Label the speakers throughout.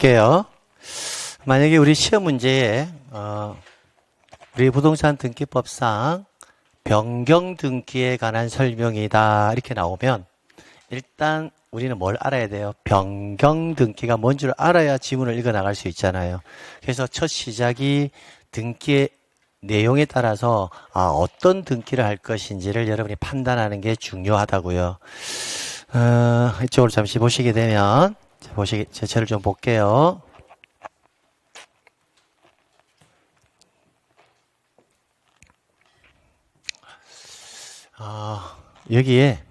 Speaker 1: 볼게요. 만약에 우리 시험 문제에 우리 부동산 등기법상 변경 등기에 관한 설명이다 이렇게 나오면 일단 우리는 뭘 알아야 돼요? 변경 등기가 뭔 줄 알아야 지문을 읽어 나갈 수 있잖아요. 그래서 첫 시작이 등기의 내용에 따라서 어떤 등기를 할 것인지를 여러분이 판단하는 게 중요하다고요. 이쪽으로 잠시 보시게 되면 저를 좀 볼게요. 여기에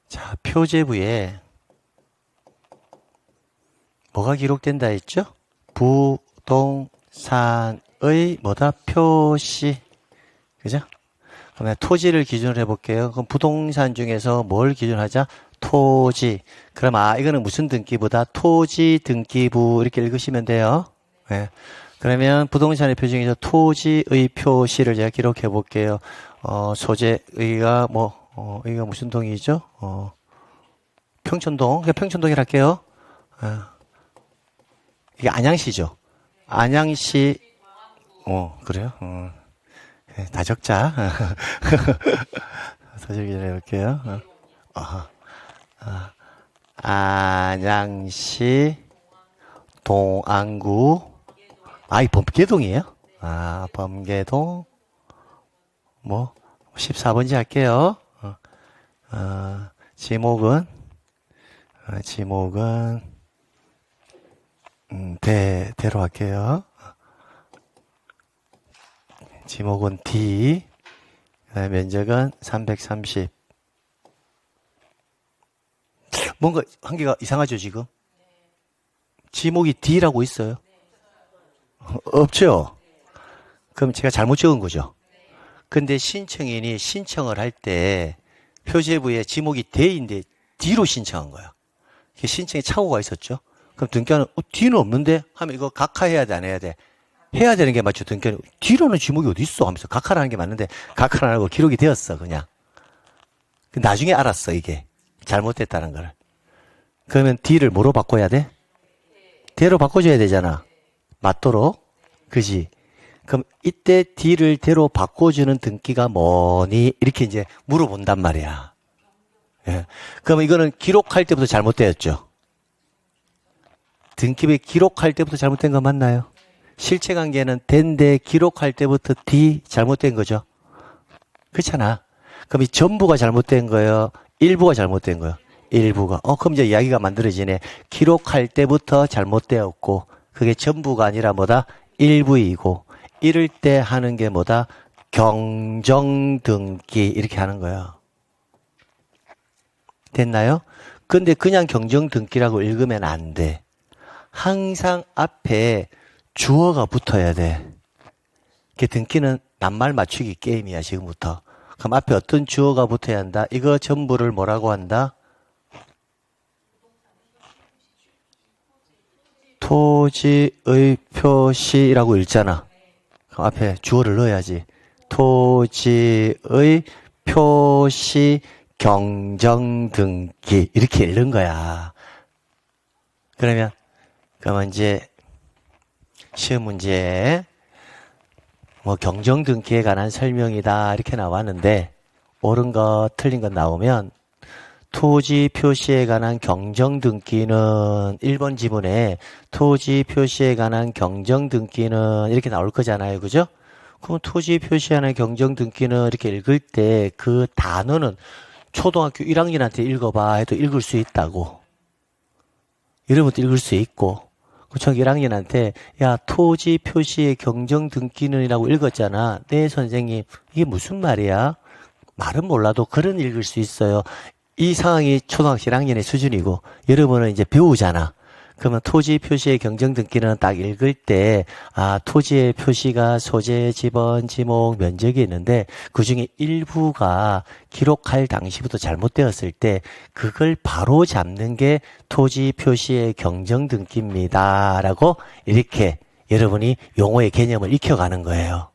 Speaker 1: 자, 표제부에 뭐가 기록된다 했죠? 부동산의 뭐다? 표시. 그죠? 그러면 토지를 기준으로 해볼게요. 그럼 부동산 중에서 뭘 기준하자? 토지. 그럼 이거는 무슨 등기부다? 토지 등기부 이렇게 읽으시면 돼요. 네. 그러면 부동산의 표 중에서 토지의 표시를 제가 기록해 볼게요. 소재의가 여기가 무슨 동이죠? 평촌동. 그냥 평촌동이라 할게요. 이게 안양시죠? 안양시. 그래요? 다 적자. 소재 기준해 볼게요. 안양시 동안구. 이 범계동이에요? 범계동. 14번지 할게요. 지목은 대로 할게요. 지목은 D. 면적은 330. 뭔가 한계가 이상하죠, 지금? 지목이 D라고 있어요. 없죠? 그럼 제가 잘못 적은 거죠? 근데 신청인이 신청을 할 때 표제부에 지목이 D인데 D로 신청한 거야. 신청에 착오가 있었죠? 그럼 등기관은 D는 없는데? 하면 이거 각하해야 돼, 안 해야 돼? 해야 되는 게 맞죠, 등기관이. D로는 지목이 어디 있어? 하면서 각하라는 게 맞는데 각하를 안 하고 기록이 되었어, 그냥. 나중에 알았어, 이게. 잘못됐다는 걸. 그러면 D를 뭐로 바꿔야 돼? D로 바꿔줘야 되잖아. 맞도록. 그지? 그럼 이때 D를 D로 바꿔주는 등기가 뭐니? 이렇게 이제 물어본단 말이야. 예. 그러면 이거는 기록할 때부터 잘못되었죠? 등기부에 기록할 때부터 잘못된 거 맞나요? 실체 관계는 된데 기록할 때부터 D 잘못된 거죠? 그렇잖아. 그럼 이 전부가 잘못된 거예요? 일부가 잘못된 거예요? 일부가. 그럼 이제 이야기가 만들어지네. 기록할 때부터 잘못되었고 그게 전부가 아니라 뭐다? 일부이고 이럴 때 하는 게 뭐다? 경정등기 이렇게 하는 거예요. 됐나요? 근데 그냥 경정등기라고 읽으면 안 돼. 항상 앞에 주어가 붙어야 돼. 등기는 낱말 맞추기 게임이야, 지금부터. 그럼 앞에 어떤 주어가 붙어야 한다? 이거 전부를 뭐라고 한다? 토지의 표시라고 읽잖아. 그럼 앞에 주어를 넣어야지. 토지의 표시 경정등기 이렇게 읽는 거야. 그러면 이제 시험 문제에 경정등기에 관한 설명이다 이렇게 나왔는데 옳은 것 틀린 것 나오면 토지 표시에 관한 경정등기는 1번 지문에 토지 표시에 관한 경정등기는 이렇게 나올 거잖아요. 그죠? 그럼 토지 표시에 관한 경정등기는 이렇게 읽을 때 그 단어는 초등학교 1학년한테 읽어봐 해도 읽을 수 있다고. 여러분도 읽을 수 있고 초등학교 1학년한테 야 토지 표시의 경정등기는 이라고 읽었잖아. 네 선생님 이게 무슨 말이야? 말은 몰라도 글은 읽을 수 있어요. 이 상황이 초등학교 1학년의 수준이고 여러분은 이제 배우잖아. 그러면 토지 표시의 경정등기는 딱 읽을 때 토지의 표시가 소재, 지번, 지목, 면적이 있는데 그중에 일부가 기록할 당시부터 잘못되었을 때 그걸 바로 잡는 게 토지 표시의 경정등기입니다 라고 이렇게 여러분이 용어의 개념을 익혀가는 거예요.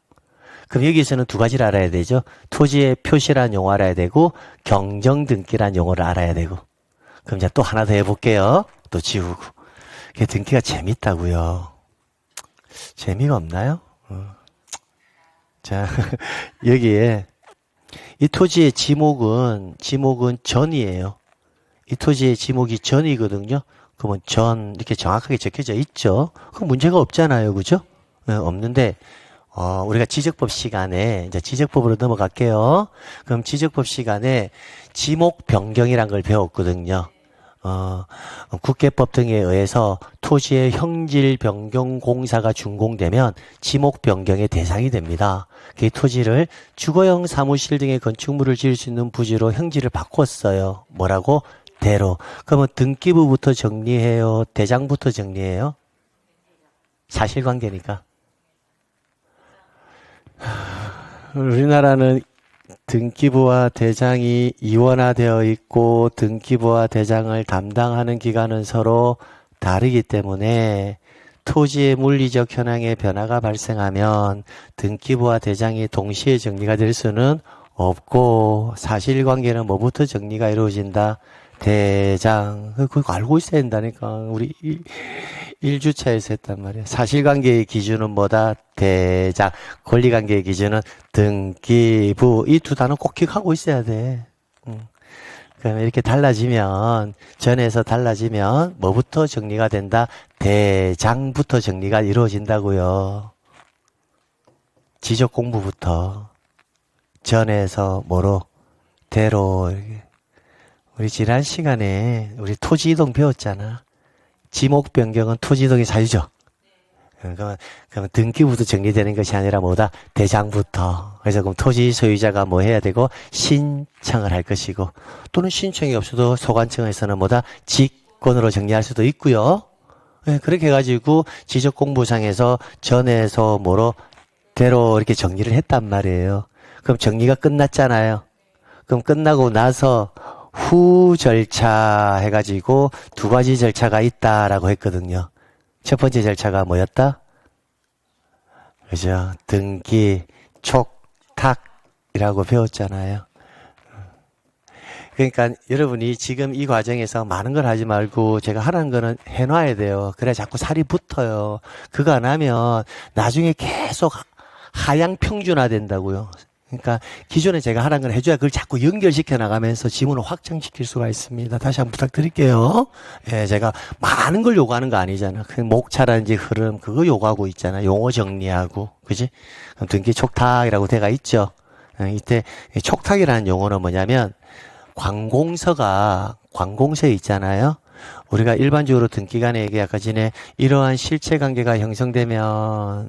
Speaker 1: 그럼 여기서는 두 가지를 알아야 되죠. 토지의 표시란 용어 알아야 되고 경정등기란 용어를 알아야 되고. 그럼 이제 또 하나 더 해볼게요. 또 지우고. 이게 등기가 재밌다고요. 재미가 없나요? 자, 여기에 이 토지의 지목은 전이에요. 이 토지의 지목이 전이거든요. 그러면 전 이렇게 정확하게 적혀져 있죠. 그럼 문제가 없잖아요. 그죠? 네, 없는데 우리가 지적법 시간에 이제 지적법으로 넘어갈게요. 그럼 지적법 시간에 지목 변경이란 걸 배웠거든요. 국계법 등에 의해서 토지의 형질 변경 공사가 준공되면 지목 변경의 대상이 됩니다. 그 토지를 주거용 사무실 등의 건축물을 지을 수 있는 부지로 형질을 바꿨어요. 뭐라고? 대로. 그러면 등기부부터 정리해요? 대장부터 정리해요? 사실관계니까. 우리나라는 등기부와 대장이 이원화되어 있고 등기부와 대장을 담당하는 기관은 서로 다르기 때문에 토지의 물리적 현황에 변화가 발생하면 등기부와 대장이 동시에 정리가 될 수는 없고 사실관계는 뭐부터 정리가 이루어진다? 대장. 그거 알고 있어야 된다니까. 우리 1주차에서 했단 말이야. 사실관계의 기준은 뭐다? 대장. 권리관계의 기준은 등기부. 이 두 단어 꼭 기억하고 있어야 돼. 그러면 이렇게 달라지면, 전에서 달라지면 뭐부터 정리가 된다? 대장부터 정리가 이루어진다고요. 지적 공부부터. 전에서 뭐로? 대로. 우리 지난 시간에 우리 토지 이동 배웠잖아. 지목 변경은 토지 이동의 사유죠. 그러면 등기부터 정리되는 것이 아니라 뭐다? 대장부터. 그래서 그럼 토지 소유자가 뭐 해야 되고 신청을 할 것이고 또는 신청이 없어도 소관청에서는 뭐다? 직권으로 정리할 수도 있고요. 네, 그렇게 해가지고 지적공부상에서 전에서 뭐로 대로 이렇게 정리를 했단 말이에요. 그럼 정리가 끝났잖아요. 그럼 끝나고 나서 후 절차 해가지고 두 가지 절차가 있다라고 했거든요. 첫 번째 절차가 뭐였다? 그죠? 등기, 촉탁이라고 배웠잖아요. 그러니까 여러분이 지금 이 과정에서 많은 걸 하지 말고 제가 하라는 거는 해놔야 돼요. 그래야 자꾸 살이 붙어요. 그거 안 하면 나중에 계속 하향 평준화 된다고요. 그러니까 기존에 제가 하라는 걸 해줘야 그걸 자꾸 연결시켜 나가면서 지문을 확장시킬 수가 있습니다. 다시 한번 부탁드릴게요. 예, 제가 많은 걸 요구하는 거 아니잖아. 그 목차라든지 흐름 그거 요구하고 있잖아. 용어 정리하고 그지? 그럼 등기 촉탁이라고 돼가 있죠. 이때 촉탁이라는 용어는 뭐냐면 관공서에 있잖아요. 우리가 일반적으로 등기간에게 아까 전에 이러한 실체관계가 형성되면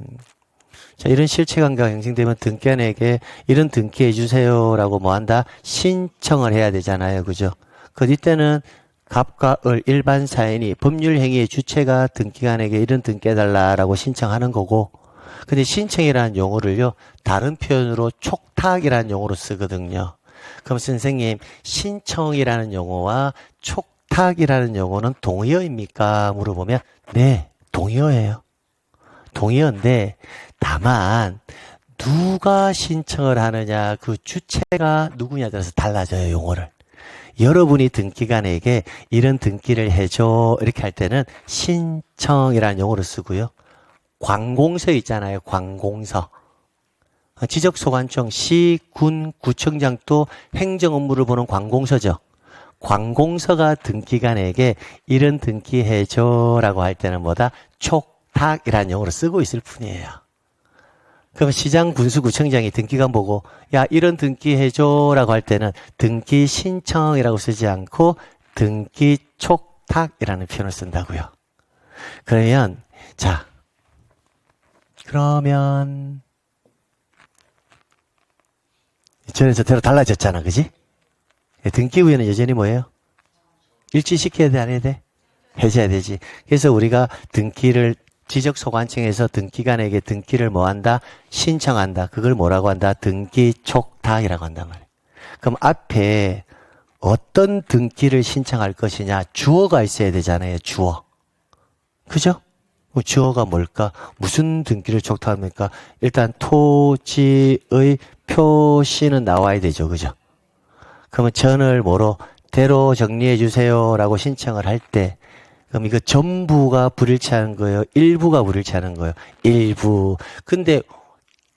Speaker 1: 자, 이런 실체관계가 형성되면 등기관에게 이런 등기해 주세요라고 뭐 한다? 신청을 해야 되잖아요. 그죠? 이때는 갑과 을 일반 사인이 법률 행위의 주체가 등기관에게 이런 등기해달라라고 신청하는 거고 근데 신청이라는 용어를요 다른 표현으로 촉탁이라는 용어로 쓰거든요. 그럼 선생님 신청이라는 용어와 촉탁이라는 용어는 동의어입니까? 물어보면 네 동의어예요. 동의어인데 다만 누가 신청을 하느냐 그 주체가 누구냐에 따라서 달라져요. 용어를. 여러분이 등기관에게 이런 등기를 해줘 이렇게 할 때는 신청이라는 용어를 쓰고요. 관공서 있잖아요. 관공서. 지적소관청, 시, 군, 구청장도 행정 업무를 보는 관공서죠. 관공서가 등기관에게 이런 등기해줘라고 할 때는 뭐다? 촉탁이라는 용어를 쓰고 있을 뿐이에요. 그럼 시장, 군수, 구청장이 등기관 보고 야 이런 등기해줘라고 할 때는 등기 신청이라고 쓰지 않고 등기 촉탁이라는 표현을 쓴다고요. 그러면 자 그러면 전에서 대로 달라졌잖아. 그지? 등기부에는 여전히 뭐예요? 일치시켜야 돼 안 해야 돼? 해줘야 되지. 그래서 우리가 등기를 지적소관청에서 등기관에게 등기를 뭐 한다? 신청한다. 그걸 뭐라고 한다? 등기 촉탁이라고 한단 말이에요. 그럼 앞에 어떤 등기를 신청할 것이냐? 주어가 있어야 되잖아요. 주어. 그죠? 주어가 뭘까? 무슨 등기를 촉탁합니까? 일단 토지의 표시는 나와야 되죠. 그죠? 그러면 전을 뭐로? 대로 정리해 주세요라고 신청을 할 때, 그럼 이거 전부가 불일치하는 거예요? 일부가 불일치하는 거예요? 일부. 근데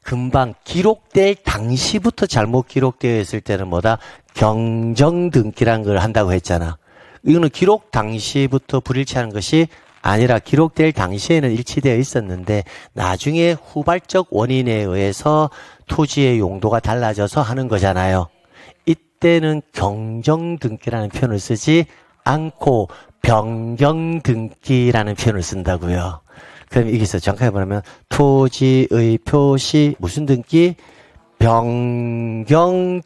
Speaker 1: 금방 기록될 당시부터 잘못 기록되어 있을 때는 뭐다? 경정등기란 걸 한다고 했잖아. 이거는 기록 당시부터 불일치하는 것이 아니라 기록될 당시에는 일치되어 있었는데 나중에 후발적 원인에 의해서 토지의 용도가 달라져서 하는 거잖아요. 이때는 경정등기라는 표현을 쓰지 않고 변경등기라는 표현을 쓴다고요. 그럼 여기서 정확하게 말하면 토지의 표시 무슨 등기? 변경등기를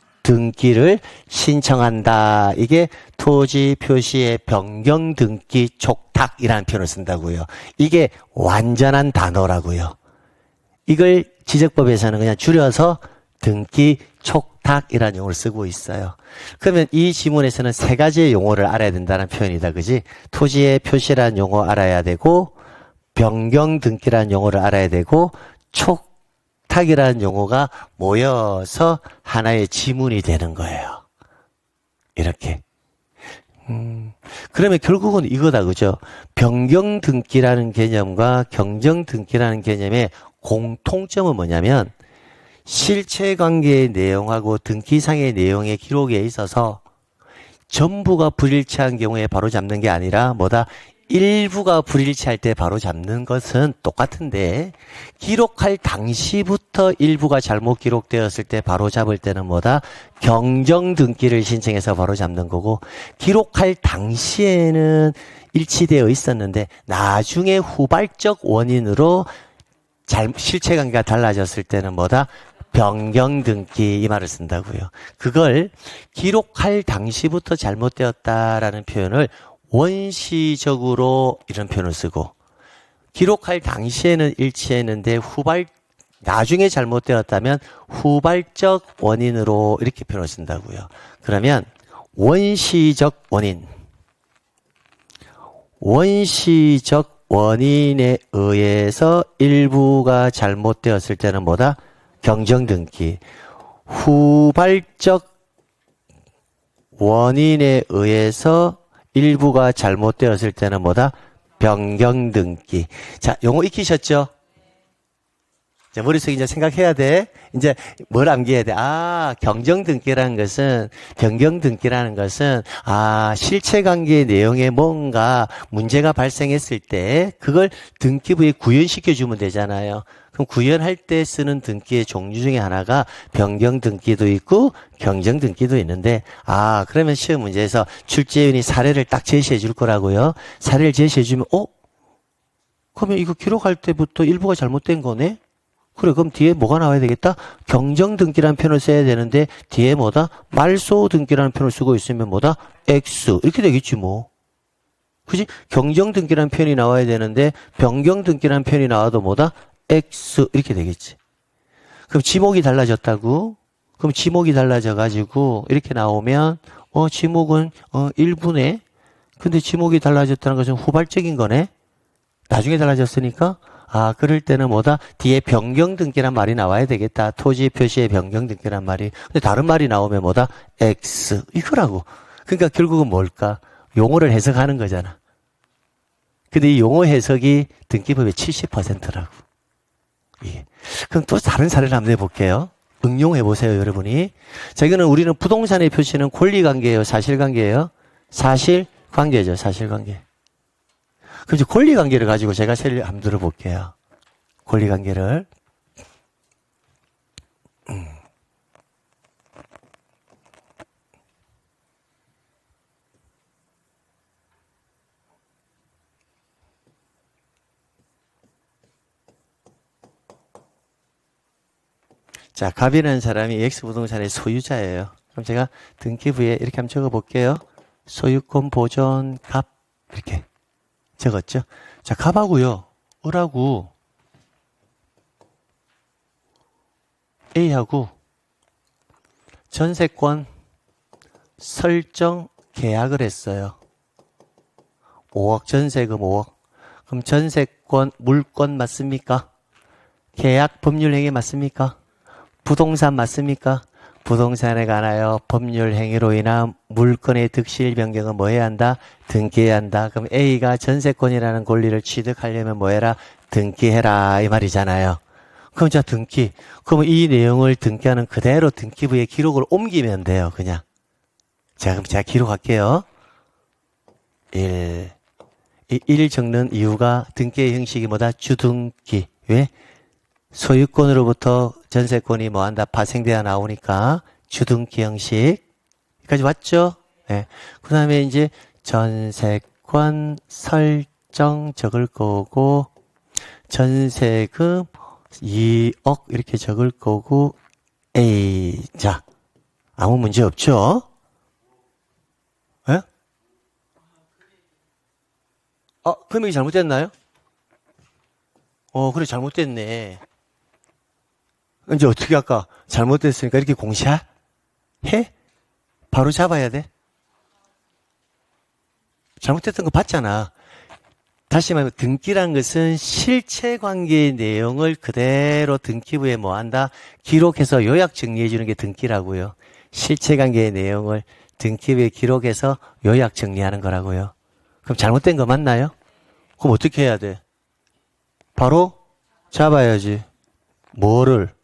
Speaker 1: 신청한다. 이게 토지 표시의 변경등기 촉탁이라는 표현을 쓴다고요. 이게 완전한 단어라고요. 이걸 지적법에서는 그냥 줄여서 등기 촉탁이라는 용어를 쓰고 있어요. 그러면 이 지문에서는 세 가지의 용어를 알아야 된다는 표현이다. 그지? 토지의 표시라는 용어 알아야 되고 변경등기라는 용어를 알아야 되고 촉탁이라는 용어가 모여서 하나의 지문이 되는 거예요. 이렇게. 그러면 결국은 이거다. 그죠? 변경등기라는 개념과 경정등기라는 개념의 공통점은 뭐냐면 실체관계의 내용하고 등기상의 내용의 기록에 있어서 전부가 불일치한 경우에 바로 잡는 게 아니라 뭐다? 일부가 불일치할 때 바로 잡는 것은 똑같은데 기록할 당시부터 일부가 잘못 기록되었을 때 바로 잡을 때는 뭐다? 경정등기를 신청해서 바로 잡는 거고 기록할 당시에는 일치되어 있었는데 나중에 후발적 원인으로 실체관계가 달라졌을 때는 뭐다? 변경등기 이 말을 쓴다고요. 그걸 기록할 당시부터 잘못되었다라는 표현을 원시적으로 이런 표현을 쓰고 기록할 당시에는 일치했는데 나중에 잘못되었다면 후발적 원인으로 이렇게 표현을 쓴다고요. 그러면 원시적 원인에 의해서 일부가 잘못되었을 때는 뭐다? 경정등기. 후발적 원인에 의해서 일부가 잘못되었을 때는 뭐다? 변경등기. 자, 용어 익히셨죠? 자, 머릿속에 이제 생각해야 돼. 이제 뭘 암기해야 돼? 경정등기라는 것은, 변경등기라는 것은, 실체관계 내용에 뭔가 문제가 발생했을 때, 그걸 등기부에 구현시켜주면 되잖아요. 그럼 구현할 때 쓰는 등기의 종류 중에 하나가 변경등기도 있고, 경정등기도 있는데, 그러면 시험 문제에서 출제위원이 사례를 딱 제시해 줄 거라고요. 사례를 제시해 주면, 그러면 이거 기록할 때부터 일부가 잘못된 거네? 그래, 그럼 뒤에 뭐가 나와야 되겠다? 경정등기라는 표현을 써야 되는데, 뒤에 뭐다? 말소등기라는 표현을 쓰고 있으면 뭐다? X. 이렇게 되겠지, 뭐. 그지? 경정등기라는 표현이 나와야 되는데, 변경등기라는 표현이 나와도 뭐다? X. 이렇게 되겠지. 그럼 지목이 달라졌다고? 그럼 지목이 달라져가지고, 이렇게 나오면, 지목은, 1분에, 근데 지목이 달라졌다는 것은 후발적인 거네? 나중에 달라졌으니까, 그럴 때는 뭐다? 뒤에 변경등기란 말이 나와야 되겠다. 토지 표시의 변경등기란 말이. 근데 다른 말이 나오면 뭐다? X. 이거라고. 그러니까 결국은 뭘까? 용어를 해석하는 거잖아. 근데 이 용어 해석이 등기법의 70%라고. 예. 그럼 또 다른 사례를 한번 해볼게요. 응용해 보세요, 여러분이. 자, 이거는 우리는 부동산의 표시는 권리관계예요, 사실관계예요? 사실관계죠, 사실관계. 그럼 이제 권리관계를 가지고 제가 세례를 한번 들어볼게요. 권리관계를. 자, 갑이라는 사람이 X부동산의 소유자예요. 그럼 제가 등기부에 이렇게 한번 적어볼게요. 소유권 보존 갑. 이렇게 적었죠? 자, 갑하고요. 을하고 A하고 전세권 설정 계약을 했어요. 5억 전세금 5억. 그럼 전세권 물권 맞습니까? 계약 법률행위 맞습니까? 부동산 맞습니까? 부동산에 관하여 법률 행위로 인한 물건의 득실 변경은 뭐 해야 한다? 등기해야 한다. 그럼 A가 전세권이라는 권리를 취득하려면 뭐 해라? 등기해라 이 말이잖아요. 그럼 자 등기. 그럼 이 내용을 등기하는 그대로 등기부에 기록을 옮기면 돼요. 그냥. 자 그럼 제가 기록할게요. 1. 이 1 적는 이유가 등기의 형식이 뭐다? 주등기. 왜? 소유권으로부터 전세권이 뭐한다? 파생돼야 나오니까 주등기 형식. 여기까지 왔죠? 네. 그 다음에 이제 전세권 설정 적을 거고, 전세금 2억 이렇게 적을 거고, A. 자, 아무 문제 없죠? 예? 금액이 잘못됐나요? 그래, 잘못됐네. 이제 어떻게 할까? 잘못됐으니까 이렇게 공시해? 바로 잡아야 돼? 잘못됐던 거 봤잖아. 다시 말하면 등기란 것은 실체관계의 내용을 그대로 등기부에 뭐한다? 기록해서 요약 정리해 주는 게 등기라고요. 실체관계의 내용을 등기부에 기록해서 요약 정리하는 거라고요. 그럼 잘못된 거 맞나요? 그럼 어떻게 해야 돼? 바로 잡아야지. 뭐를?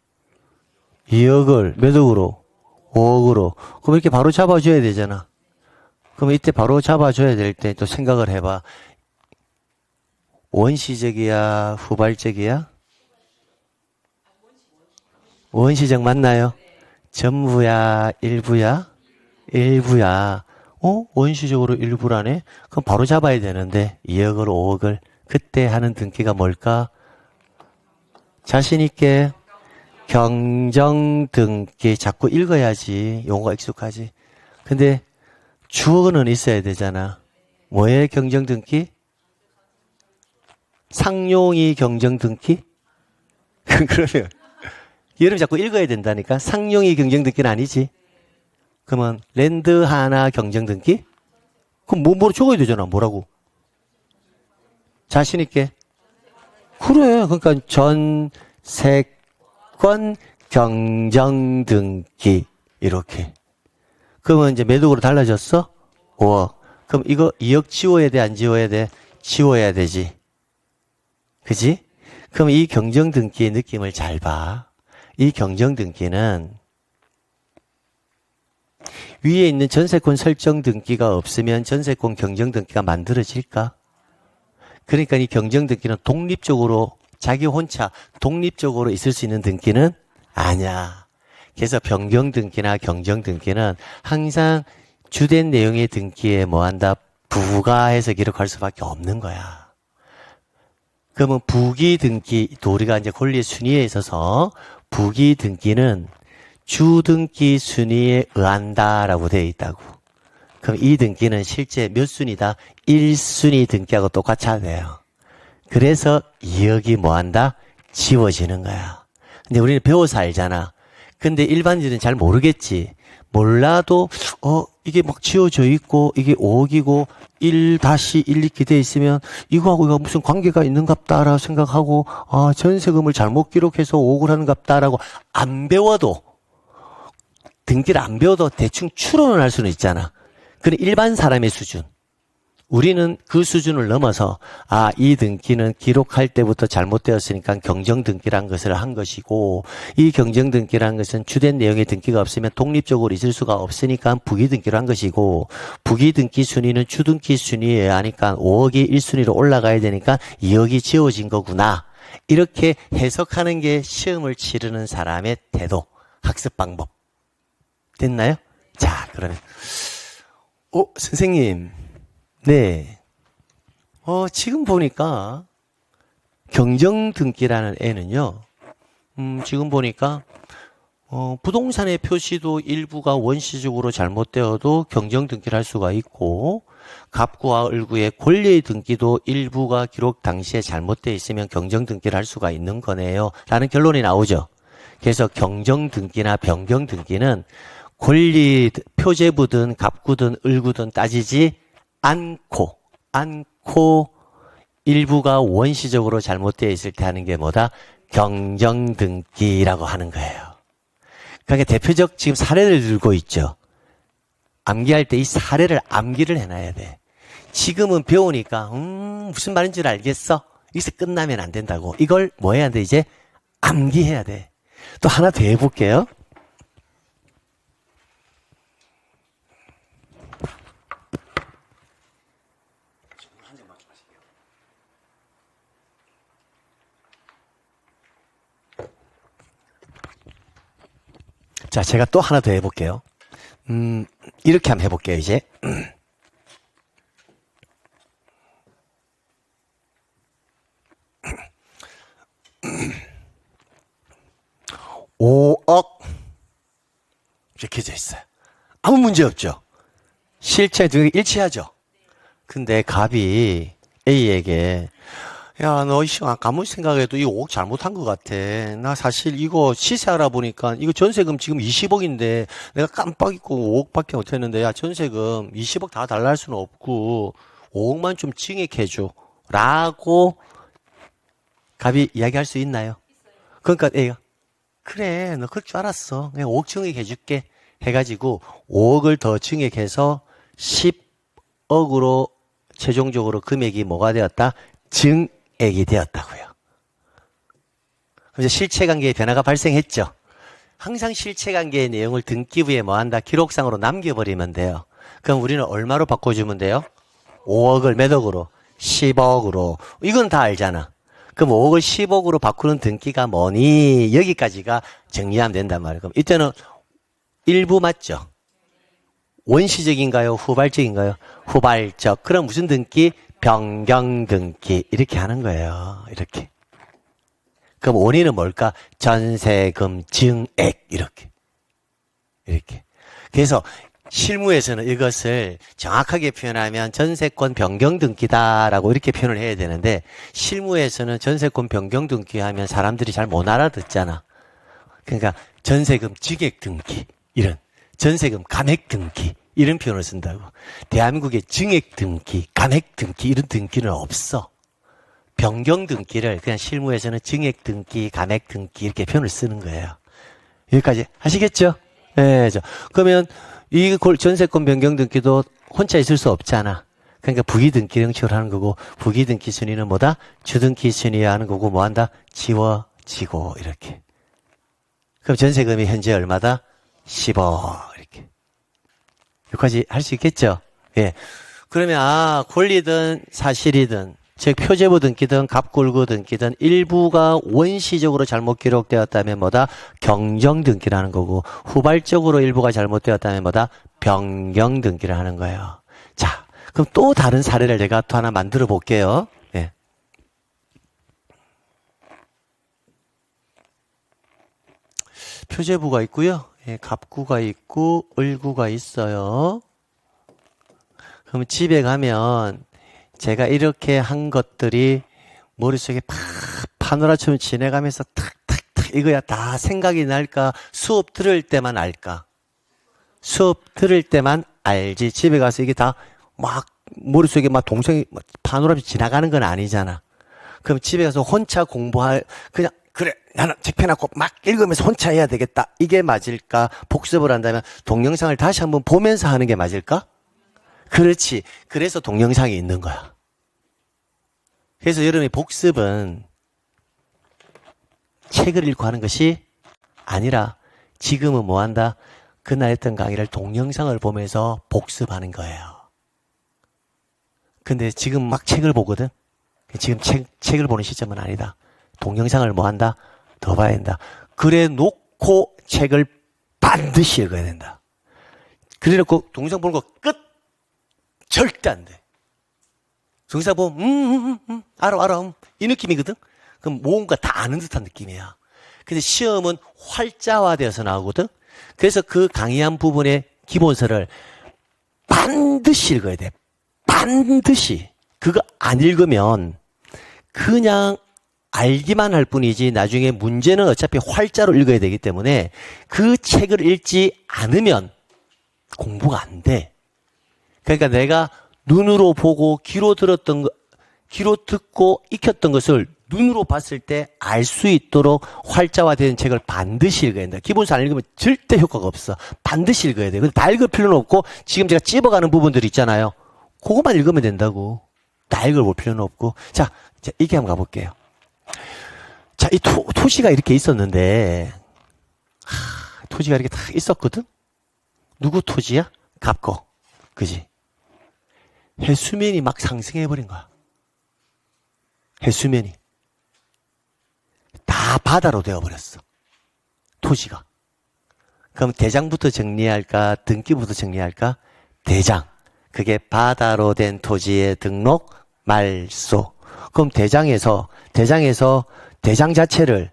Speaker 1: 2억을 몇 억으로? 5억으로. 그럼 이렇게 바로 잡아줘야 되잖아. 그럼 이때 바로 잡아줘야 될 때 또 생각을 해봐. 원시적이야? 후발적이야? 원시적 맞나요? 전부야? 일부야? 일부야. 원시적으로 일부라네? 그럼 바로 잡아야 되는데 2억을 5억을 그때 하는 등기가 뭘까? 자신있게 경정등기 자꾸 읽어야지 용어가 익숙하지. 근데 주어는 있어야 되잖아. 뭐의 경정등기? 상용이 경정등기? 그러면 얘를 자꾸 읽어야 된다니까. 상용이 경정등기는 아니지. 그러면 랜드 하나 경정등기? 그럼 뭐로 적어야 되잖아. 뭐라고? 자신있게. 그래. 그러니까 전세권 경정등기 이렇게. 그러면 이제 매도로 달라졌어? 5억. 그럼 이거 2억 지워야 돼? 안 지워야 돼? 지워야 되지. 그지? 그럼 이 경정등기의 느낌을 잘 봐. 이 경정등기는 위에 있는 전세권 설정 등기가 없으면 전세권 경정등기가 만들어질까? 그러니까 이 경정등기는 독립적으로 자기 혼자 독립적으로 있을 수 있는 등기는 아니야. 그래서 변경등기나 경정등기는 항상 주된 내용의 등기에 뭐한다? 부가해서 기록할 수밖에 없는 거야. 그러면 부기등기, 또 우리가 이제 권리 순위에 있어서 부기등기는 주등기 순위에 의한다라고 되어 있다고. 그럼 이 등기는 실제 몇 순위다? 1순위 등기하고 똑같이 돼요. 그래서 2억이 뭐한다? 지워지는 거야. 근데 우리는 배워서 알잖아. 근데 일반인들은 잘 모르겠지. 몰라도 이게 막 지워져 있고 이게 5억이고 1-1 이렇게 돼 있으면 이거하고 이거 무슨 관계가 있는갑다라고 생각하고 전세금을 잘못 기록해서 5억을 하는갑다라고 안 배워도 등기를 안 배워도 대충 추론을 할 수는 있잖아. 그런 일반 사람의 수준. 우리는 그 수준을 넘어서 이 등기는 기록할 때부터 잘못되었으니까 경정등기란 것을 한 것이고 이 경정등기란 것은 주된 내용의 등기가 없으면 독립적으로 있을 수가 없으니까 부기등기를 한 것이고 부기등기 순위는 주등기 순위에 하니까 5억이 1순위로 올라가야 되니까 2억이 지워진 거구나. 이렇게 해석하는 게 시험을 치르는 사람의 태도, 학습 방법. 됐나요? 자, 그러면 선생님. 네. 지금 보니까 경정등기라는 애는요. 지금 보니까 부동산의 표시도 일부가 원시적으로 잘못되어도 경정등기를 할 수가 있고 갑구와 을구의 권리의 등기도 일부가 기록 당시에 잘못되어 있으면 경정등기를 할 수가 있는 거네요. 라는 결론이 나오죠. 그래서 경정등기나 변경등기는 권리 표제부든 갑구든 을구든 따지지 않고 일부가 원시적으로 잘못되어 있을 때 하는 게 뭐다? 경정등기라고 하는 거예요. 그러니까 대표적 지금 사례를 들고 있죠. 암기할 때 이 사례를 암기를 해놔야 돼. 지금은 배우니까 무슨 말인지 알겠어? 여기서 끝나면 안 된다고. 이걸 뭐 해야 돼? 이제 암기해야 돼. 또 하나 더 해볼게요. 자, 제가 또 하나 더 해볼게요. 이렇게 한번 해볼게요, 이제. (5억) 이렇게 돼 있어요. 아무 문제 없죠. 실체 등이 일치하죠. 근데 갑이 A에게 야, 너 아무리 생각해도 이 5억 잘못한 것 같아. 나 사실 이거 시세 알아보니까 이거 전세금 지금 20억인데 내가 깜빡 잊고 5억밖에 못했는데 야, 전세금 20억 다 달라 할 수는 없고 5억만 좀 증액해줘. 라고 갑이 이야기할 수 있나요? 그러니까 A가 그래, 너 그럴 줄 알았어. 그냥 5억 증액해줄게. 해가지고 5억을 더 증액해서 10억으로 최종적으로 금액이 뭐가 되었다? 증액이 되었다고요. 그래서 실체관계의 변화가 발생했죠. 항상 실체관계의 내용을 등기부에 뭐한다? 기록상으로 남겨버리면 돼요. 그럼 우리는 얼마로 바꿔주면 돼요? 5억을 몇 억으로? 10억으로. 이건 다 알잖아. 그럼 5억을 10억으로 바꾸는 등기가 뭐니? 여기까지가 정리하면 된단 말이에요. 그럼 이때는 일부 맞죠? 원시적인가요? 후발적인가요? 후발적. 그럼 무슨 등기? 변경 등기. 이렇게 하는 거예요. 이렇게. 그럼 원인은 뭘까? 전세금 증액. 이렇게. 이렇게. 그래서 실무에서는 이것을 정확하게 표현하면 전세권 변경 등기다라고 이렇게 표현을 해야 되는데 실무에서는 전세권 변경 등기 하면 사람들이 잘 못 알아듣잖아. 그러니까 전세금 증액 등기 이런 전세금 감액 등기 이런 표현을 쓴다고. 대한민국에 증액 등기, 감액 등기 이런 등기는 없어. 변경 등기를 그냥 실무에서는 증액 등기, 감액 등기 이렇게 표현을 쓰는 거예요. 여기까지 하시겠죠? 네, 그러면 이 전세권 변경 등기도 혼자 있을 수 없잖아. 그러니까 부기등기 형식으로 하는 거고 부기등기 순위는 뭐다? 주등기 순위에 하는 거고 뭐한다? 지워지고 이렇게. 그럼 전세금이 현재 얼마다? 10억 이렇게. 여기까지 할 수 있겠죠? 예. 그러면 권리든 사실이든 즉 표제부 등기든 갑골구 등기든 일부가 원시적으로 잘못 기록되었다면 뭐다? 경정 등기를 하는 거고 후발적으로 일부가 잘못되었다면 뭐다? 변경 등기를 하는 거예요. 자, 그럼 또 다른 사례를 제가 또 하나 만들어 볼게요. 예. 표제부가 있고요. 예, 갑구가 있고 을구가 있어요. 그럼 집에 가면 제가 이렇게 한 것들이 머릿속에 팍 파노라처럼 지나가면서 탁탁탁 이거야 다 생각이 날까? 수업 들을 때만 알까? 수업 들을 때만 알지. 집에 가서 이게 다 막 머릿속에 막 동생이 파노라처럼 지나가는 건 아니잖아. 그럼 집에 가서 혼자 그냥 그래 나는 책 펴놓고 막 읽으면서 혼자 해야 되겠다. 이게 맞을까? 복습을 한다면 동영상을 다시 한번 보면서 하는 게 맞을까? 그렇지. 그래서 동영상이 있는 거야. 그래서 여러분이 복습은 책을 읽고 하는 것이 아니라 지금은 뭐 한다? 그날 했던 강의를 동영상을 보면서 복습하는 거예요. 근데 지금 막 책을 보거든? 지금 책을 보는 시점은 아니다. 동영상을 뭐 한다? 더 봐야 된다. 그래 놓고 책을 반드시 읽어야 된다. 그래 놓고 동영상 보는 거 끝! 절대 안 돼. 동영상 보면 알아 이 느낌이거든. 그럼 뭔가 다 아는 듯한 느낌이야. 근데 시험은 활자화되어서 나오거든. 그래서 그 강의한 부분의 기본서를 반드시 읽어야 돼. 반드시. 그거 안 읽으면 그냥 알기만 할 뿐이지 나중에 문제는 어차피 활자로 읽어야 되기 때문에 그 책을 읽지 않으면 공부가 안 돼. 그러니까 내가 눈으로 보고 귀로 듣고 익혔던 것을 눈으로 봤을 때 알 수 있도록 활자화된 책을 반드시 읽어야 된다. 기본서 안 읽으면 절대 효과가 없어. 반드시 읽어야 돼. 근데 다 읽을 필요는 없고 지금 제가 찝어가는 부분들 있잖아요. 그것만 읽으면 된다고. 다 읽어볼 필요는 없고. 자, 이게 한번 가볼게요. 자, 이 토지가 이렇게 있었는데 토지가 이렇게 다 있었거든? 누구 토지야? 갑고. 그지? 해수면이 막 상승해버린 거야. 해수면이. 다 바다로 되어버렸어. 토지가. 그럼 대장부터 정리할까? 등기부터 정리할까? 대장. 그게 바다로 된 토지의 등록 말소. 그럼 대장에서 대장 자체를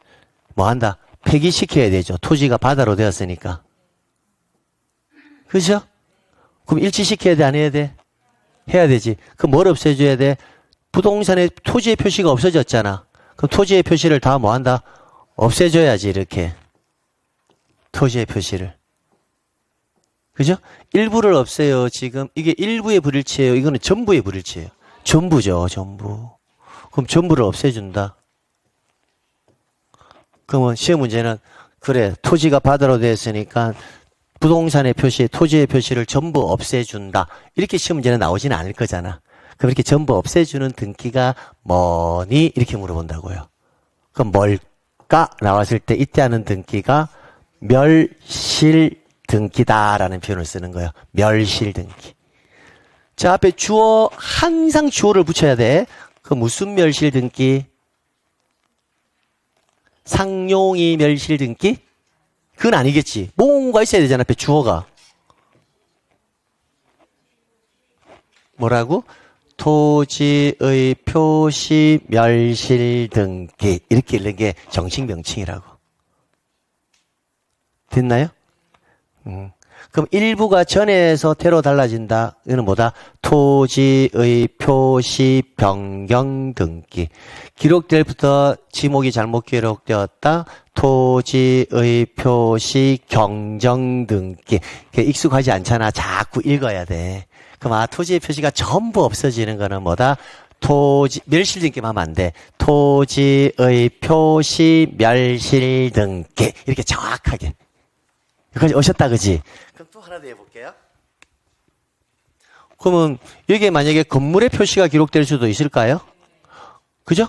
Speaker 1: 뭐 한다? 폐기시켜야 되죠. 토지가 바다로 되었으니까. 그죠? 그럼 일치시켜야 돼, 안 해야 돼? 해야 되지. 그럼 뭘 없애줘야 돼? 부동산에 토지의 표시가 없어졌잖아. 그럼 토지의 표시를 다 뭐 한다? 없애줘야지, 이렇게. 토지의 표시를. 그죠? 일부를 없애요, 지금. 이게 일부의 불일치예요. 이거는 전부의 불일치예요. 전부죠, 전부. 그럼 전부를 없애준다. 그러면 시험 문제는, 그래, 토지가 바다로 되었으니까 부동산의 표시, 토지의 표시를 전부 없애준다. 이렇게 시험 문제는 나오지는 않을 거잖아. 그럼 이렇게 전부 없애주는 등기가 뭐니? 이렇게 물어본다고요. 그럼 뭘까? 나왔을 때 이때 하는 등기가 멸실 등기다라는 표현을 쓰는 거예요. 멸실 등기. 자, 앞에 주어, 항상 주어를 붙여야 돼. 그 무슨 멸실 등기? 상용이 멸실 등기? 그건 아니겠지. 뭔가 있어야 되잖아, 앞에 주어가. 뭐라고? 토지의 표시 멸실 등기. 이렇게 읽는 게 정식 명칭이라고. 됐나요? 그럼 일부가 전에서 태로 달라진다. 이거는 뭐다? 토지의 표시 변경 등기. 기록될부터 지목이 잘못 기록되었다. 토지의 표시 경정 등기. 익숙하지 않잖아. 자꾸 읽어야 돼. 그럼 토지의 표시가 전부 없어지는 거는 뭐다? 멸실 등기만 하면 안 돼. 토지의 표시 멸실 등기. 이렇게 정확하게. 여기까지 오셨다, 그지? 그럼 또 하나 더 해볼게요. 그러면 여기에 만약에 건물의 표시가 기록될 수도 있을까요? 그죠?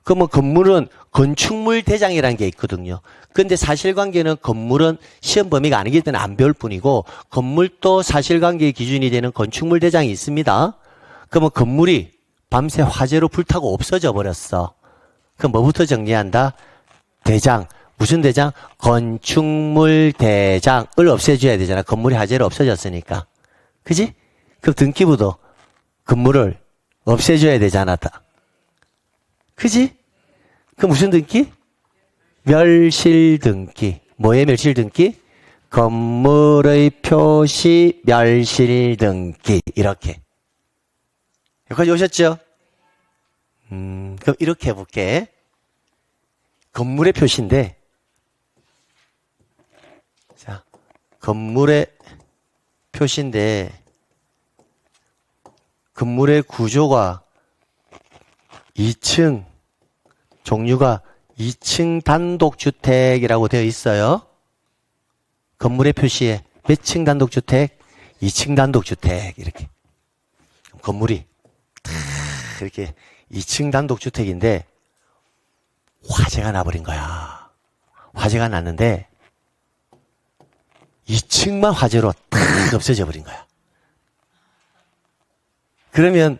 Speaker 1: 그러면 건물은 건축물 대장이라는 게 있거든요. 근데 사실관계는 건물은 시험 범위가 아니기 때문에 안 배울 뿐이고 건물도 사실관계의 기준이 되는 건축물 대장이 있습니다. 그러면 건물이 밤새 화재로 불타고 없어져 버렸어. 그럼 뭐부터 정리한다? 대장. 무슨 대장? 건축물 대장을 없애줘야 되잖아. 건물이 화재로 없어졌으니까. 그지? 그럼 등기부도 건물을 없애줘야 되잖아. 그지? 그 무슨 등기? 멸실 등기. 뭐의 멸실 등기? 건물의 표시 멸실 등기. 이렇게. 여기까지 오셨죠? 그럼 이렇게 해볼게. 건물의 표시인데, 자, 건물의 표시인데, 건물의 구조가 2층, 종류가 2층 단독주택이라고 되어 있어요. 건물의 표시에 몇 층 단독주택? 2층 단독주택. 이렇게. 건물이 이렇게 2층 단독주택인데 화재가 나버린 거야. 화재가 났는데 2층만 화재로 탁 없어져 버린 거야. 그러면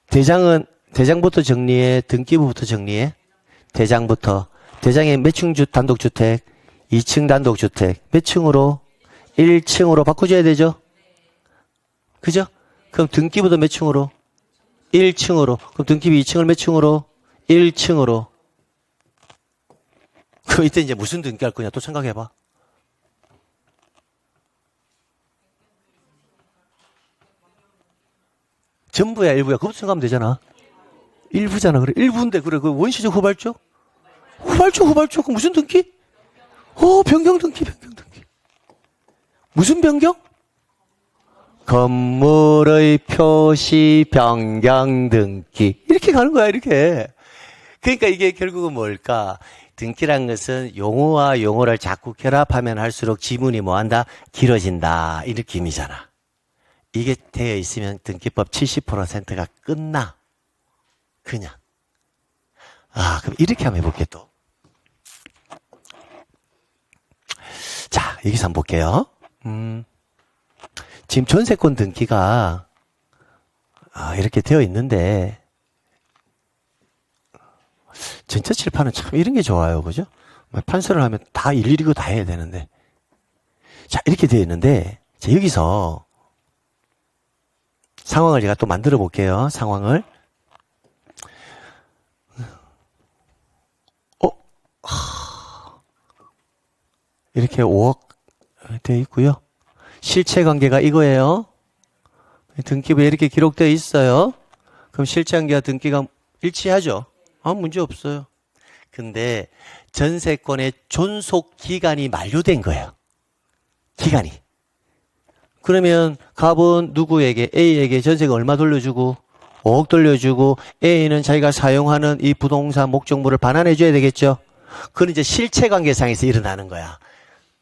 Speaker 1: 대장부터 정리해? 등기부부터 정리해? 대장부터. 대장에 몇 층 단독주택? 2층 단독주택. 몇 층으로? 1층으로 바꿔줘야 되죠? 그죠? 그럼 등기부도 몇 층으로? 1층으로. 그럼 등기부 2층을 몇 층으로? 1층으로. 그럼 이때 이제 무슨 등기할 거냐? 또 생각해봐. 전부야, 일부야? 그것도 생각하면 되잖아. 일부잖아. 그래. 일부인데, 그래. 그 원시적 후발적? 후발적. 그 무슨 등기? 변경 등기. 무슨 변경? 건물의 표시 변경 등기. 이렇게 가는 거야, 이렇게. 그러니까 이게 결국은 뭘까? 등기란 것은 용어와 용어를 자꾸 결합하면 할수록 지문이 뭐한다? 길어진다. 이 느낌이잖아. 이게 되어 있으면 등기법 70%가 끝나. 그냥. 그럼 이렇게 한번 해볼게, 또. 자, 여기서 한번 볼게요. 지금 전세권 등기가, 이렇게 되어 있는데, 전체 칠판은 참 이런 게 좋아요. 그죠? 판서를 하면 다 일일이 다 해야 되는데. 자, 이렇게 되어 있는데, 자, 여기서 상황을 제가 또 만들어 볼게요. 상황을. 이렇게 5억 되어 있고요. 실체 관계가 이거예요. 등기부에 이렇게 기록되어 있어요. 그럼 실체 관계와 등기가 일치하죠? 문제 없어요. 근데 전세권의 존속 기간이 만료된 거예요. 기간이. 그러면 갑은 누구에게? A에게 전세금 얼마 돌려주고? 5억 돌려주고, A는 자기가 사용하는 이 부동산 목적물을 반환해줘야 되겠죠? 그건 이제 실체관계상에서 일어나는 거야.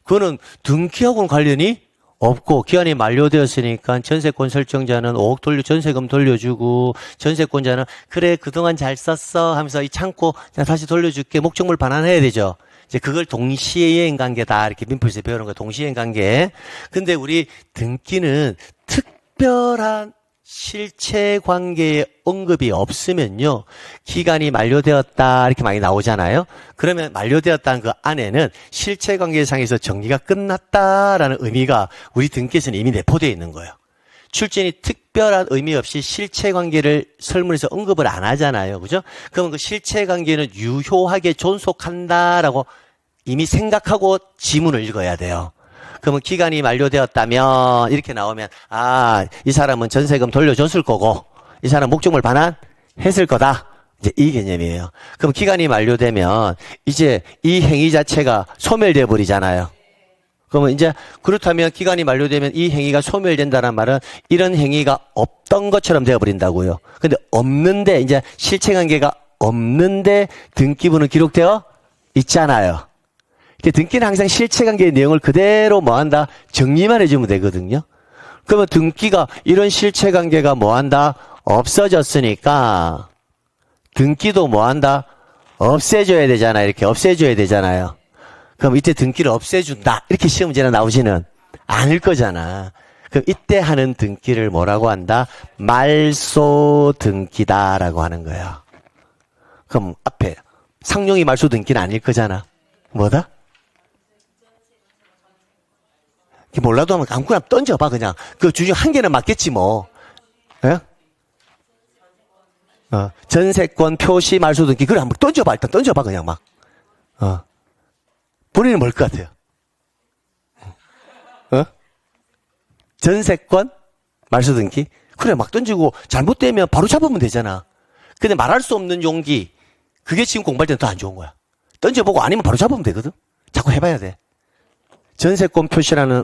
Speaker 1: 그거는 등기하고는 관련이 없고, 기한이 만료되었으니까 전세권 설정자는 5억 전세금 돌려주고, 전세권자는 그래, 그동안 잘 썼어 하면서 이 창고 다시 돌려줄게. 목적물 반환해야 되죠. 이제 그걸 동시행 관계다. 이렇게 민법에서 배우는 거야. 동시행 관계. 근데 우리 등기는 특별한 실체 관계의 언급이 없으면요, 기간이 만료되었다 이렇게 많이 나오잖아요. 그러면 만료되었다는 그 안에는 실체 관계상에서 정리가 끝났다라는 의미가 우리 등기에서는 이미 내포되어 있는 거예요. 출전이 특별한 의미 없이 실체 관계를 설문에서 언급을 안 하잖아요. 그죠? 그러면 그 실체 관계는 유효하게 존속한다라고 이미 생각하고 지문을 읽어야 돼요. 그러면 기간이 만료되었다면 이렇게 나오면 이 사람은 전세금 돌려줬을 거고 이 사람 목적물 반환했을 거다. 이제 이 개념이에요. 그럼 기간이 만료되면 이제 이 행위 자체가 소멸돼 버리잖아요. 그러면 이제 그렇다면 기간이 만료되면 이 행위가 소멸된다는 말은 이런 행위가 없던 것처럼 되어 버린다고요. 근데 없는데 이제 실체 관계가 없는데 등기부는 기록되어 있잖아요. 등기는 항상 실체관계의 내용을 그대로 뭐한다? 정리만 해주면 되거든요. 그러면 등기가 이런 실체관계가 뭐한다? 없어졌으니까 등기도 뭐한다? 없애줘야 되잖아요. 이렇게 없애줘야 되잖아요. 그럼 이때 등기를 없애준다. 이렇게 시험 문제나 나오지는 않을 거잖아. 그럼 이때 하는 등기를 뭐라고 한다? 말소 등기다라고 하는 거예요. 그럼 앞에 상용이 말소 등기는 아닐 거잖아. 뭐다? 몰라도 하면 아무거나 던져봐, 그냥. 그 주중 한 개는 맞겠지, 뭐. 예? 전세권 표시 말소 등기. 그래, 한번 던져봐. 일단 던져봐, 그냥 막. 본인은 뭘 것 같아요? 전세권 말소 등기? 그래, 막 던지고 잘못되면 바로 잡으면 되잖아. 근데 말할 수 없는 용기. 그게 지금 공부할 때는 더 안 좋은 거야. 던져보고 아니면 바로 잡으면 되거든? 자꾸 해봐야 돼. 전세권 표시라는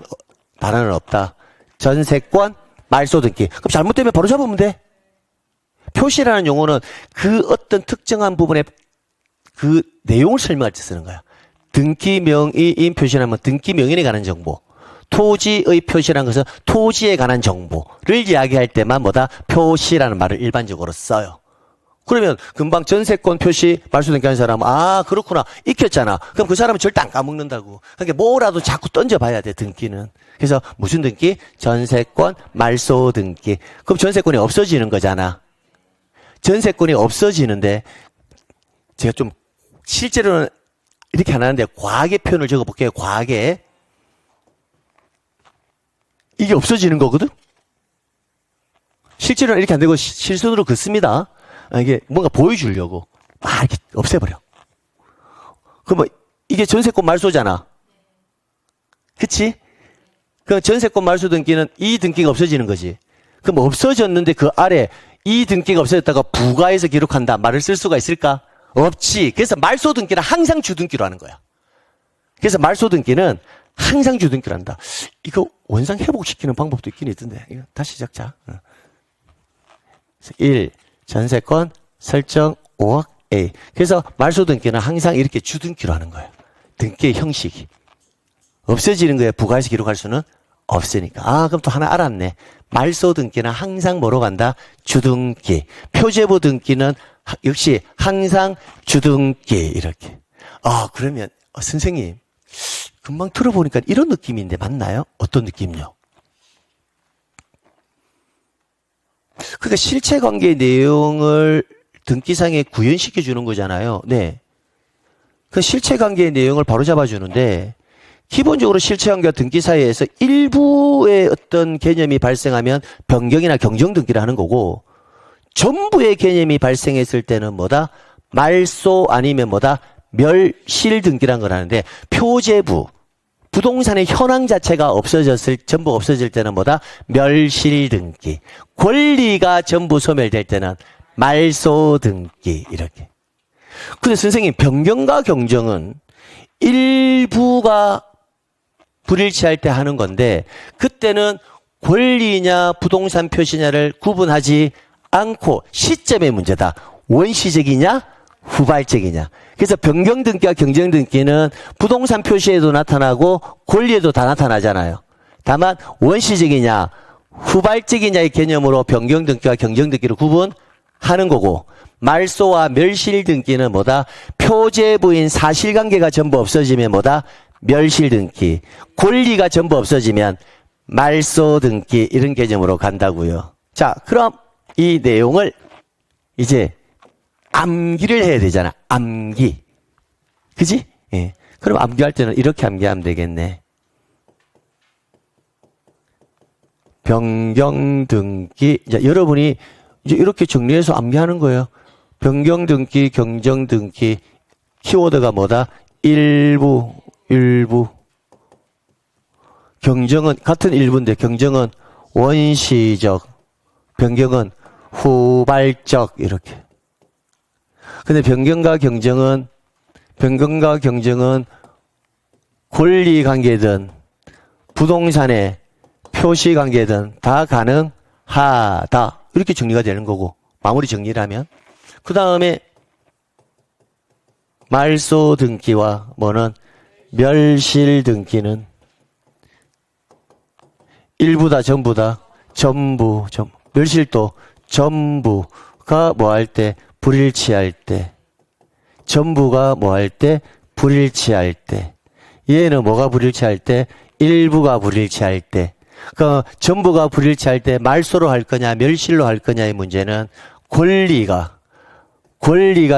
Speaker 1: 단어는 없다. 전세권 말소 등기. 그럼 잘못되면 바로 잡으면 돼. 표시라는 용어는 그 어떤 특정한 부분의 그 내용을 설명할 때 쓰는 거야. 등기 명의인 표시라면 등기 명인에 관한 정보. 토지의 표시라는 것은 토지에 관한 정보를 이야기할 때만 뭐다? 표시라는 말을 일반적으로 써요. 그러면 금방 전세권 표시 말소 등기하는 사람은 그렇구나 익혔잖아. 그럼 그 사람은 절대 안 까먹는다고. 그러니까 뭐라도 자꾸 던져봐야 돼. 등기는. 그래서 무슨 등기? 전세권 말소 등기. 그럼 전세권이 없어지는 거잖아. 전세권이 없어지는데 제가 좀 실제로는 이렇게 안 하는데 과하게 표현을 적어볼게요. 과하게. 이게 없어지는 거거든. 실제로는 이렇게 안 되고 실손으로 긋습니다. 이게 뭔가 보여주려고 막 이렇게 없애버려. 그럼 이게 전세권 말소잖아. 그치? 그 전세권 말소 등기는 이 등기가 없어지는 거지. 그럼 없어졌는데 그 아래 이 등기가 없어졌다가 부가해서 기록한다. 말을 쓸 수가 있을까? 없지. 그래서 말소 등기는 항상 주등기로 하는 거야. 그래서 말소 등기는 항상 주등기를 한다. 이거 원상 회복시키는 방법도 있긴 있던데. 이거 다시 적자. 1. 전세권 설정 5억 A. 그래서 말소 등기는 항상 이렇게 주등기로 하는 거예요. 등기의 형식이. 없어지는 거에 부가해서 기록할 수는 없으니까. 아, 그럼 또 하나 알았네. 말소 등기는 항상 뭐로 간다? 주등기. 표제부 등기는 역시 항상 주등기. 이렇게. 아, 그러면 선생님 금방 들어보니까 이런 느낌인데 맞나요? 어떤 느낌요? 그러니까 실체관계 내용을 등기상에 구현시켜 주는 거잖아요. 네. 그 실체관계의 내용을 바로 잡아주는데 기본적으로 실체관계와 등기 사이에서 일부의 어떤 개념이 발생하면 변경이나 경정 등기를 하는 거고 전부의 개념이 발생했을 때는 뭐다? 말소 아니면 뭐다? 멸실 등기란 걸 하는데 표제부 부동산의 현황 자체가 전부 없어질 때는 뭐다? 멸실 등기. 권리가 전부 소멸될 때는 말소 등기. 이렇게. 근데 선생님 변경과 경정은 일부가 불일치할 때 하는 건데 그때는 권리냐 부동산 표시냐를 구분하지 않고 시점의 문제다. 원시적이냐 후발적이냐. 그래서 변경 등기와 경정 등기는 부동산 표시에도 나타나고 권리에도 다 나타나잖아요. 다만 원시적이냐 후발적이냐의 개념으로 변경 등기와 경정 등기를 구분하는 거고 말소와 멸실 등기는 뭐다? 표제부인 사실관계가 전부 없어지면 뭐다? 멸실 등기. 권리가 전부 없어지면 말소 등기 이런 개념으로 간다고요. 자, 그럼 이 내용을 이제 암기를 해야 되잖아. 암기. 그지? 예. 그럼 암기할 때는 이렇게 암기하면 되겠네. 변경 등기. 이제 여러분이 이제 이렇게 정리해서 암기하는 거예요. 변경 등기, 경정 등기. 키워드가 뭐다? 일부. 경정은 같은 일부인데 경정은 원시적. 변경은 후발적. 이렇게. 근데 변경과 경정은 권리관계든 부동산의 표시관계든 다 가능하다. 이렇게 정리가 되는 거고 마무리 정리를 하면 그 다음에 말소 등기와 뭐는 멸실 등기는 일부다 전부다 전부 멸실도 전부가 뭐 할 때 불일치할 때 전부가 뭐 할 때 불일치할 때 얘는 뭐가 불일치할 때 일부가 불일치할 때 그 전부가 불일치할 때 말소로 할 거냐 멸실로 할 거냐의 문제는 권리가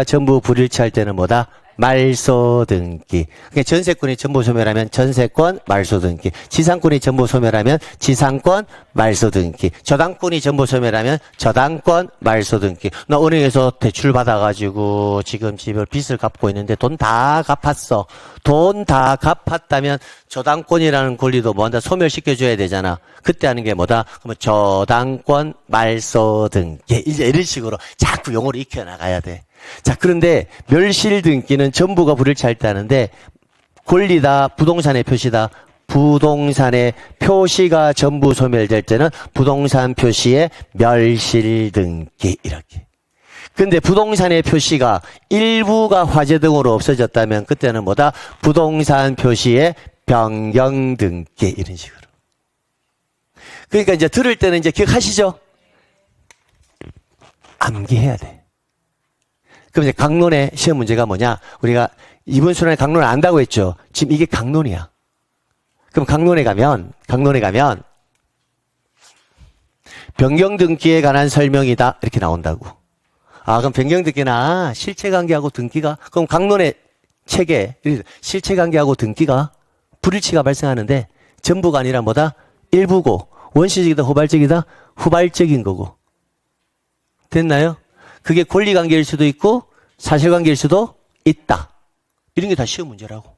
Speaker 1: 전부 불일치할 때는 뭐다? 말소 등기. 그러니까 전세권이 전부 소멸하면 전세권 말소 등기. 지상권이 전부 소멸하면 지상권 말소 등기. 저당권이 전부 소멸하면 저당권 말소 등기. 나 은행에서 대출 받아가지고 지금 집을 빚을 갚고 있는데 돈 다 갚았어. 돈 다 갚았다면 저당권이라는 권리도 뭐한다? 소멸시켜줘야 되잖아. 그때 하는 게 뭐다? 그러면 저당권 말소 등기. 이제 이런 식으로 자꾸 용어를 익혀나가야 돼. 자, 그런데 멸실 등기는 전부가 불일치할 때 하는데 권리다, 부동산의 표시다. 부동산의 표시가 전부 소멸될 때는 부동산 표시의 멸실 등기 이렇게. 근데 부동산의 표시가 일부가 화재 등으로 없어졌다면 그때는 뭐다? 부동산 표시의 변경 등기 이런 식으로. 그러니까 이제 들을 때는 이제 기억하시죠? 암기해야 돼. 그럼 이제 강론의 시험 문제가 뭐냐? 우리가 이번 수련회 강론을 안다고 했죠. 지금 이게 강론이야. 그럼 강론에 가면 변경 등기에 관한 설명이다 이렇게 나온다고. 아, 그럼 변경 등기나 실체관계하고 등기가 그럼 강론의 책에 실체관계하고 등기가 불일치가 발생하는데 전부가 아니라 뭐다? 일부고 원시적이다 후발적이다? 후발적인 거고. 됐나요? 그게 권리관계일 수도 있고 사실관계일 수도 있다. 이런 게 다 시험 문제라고.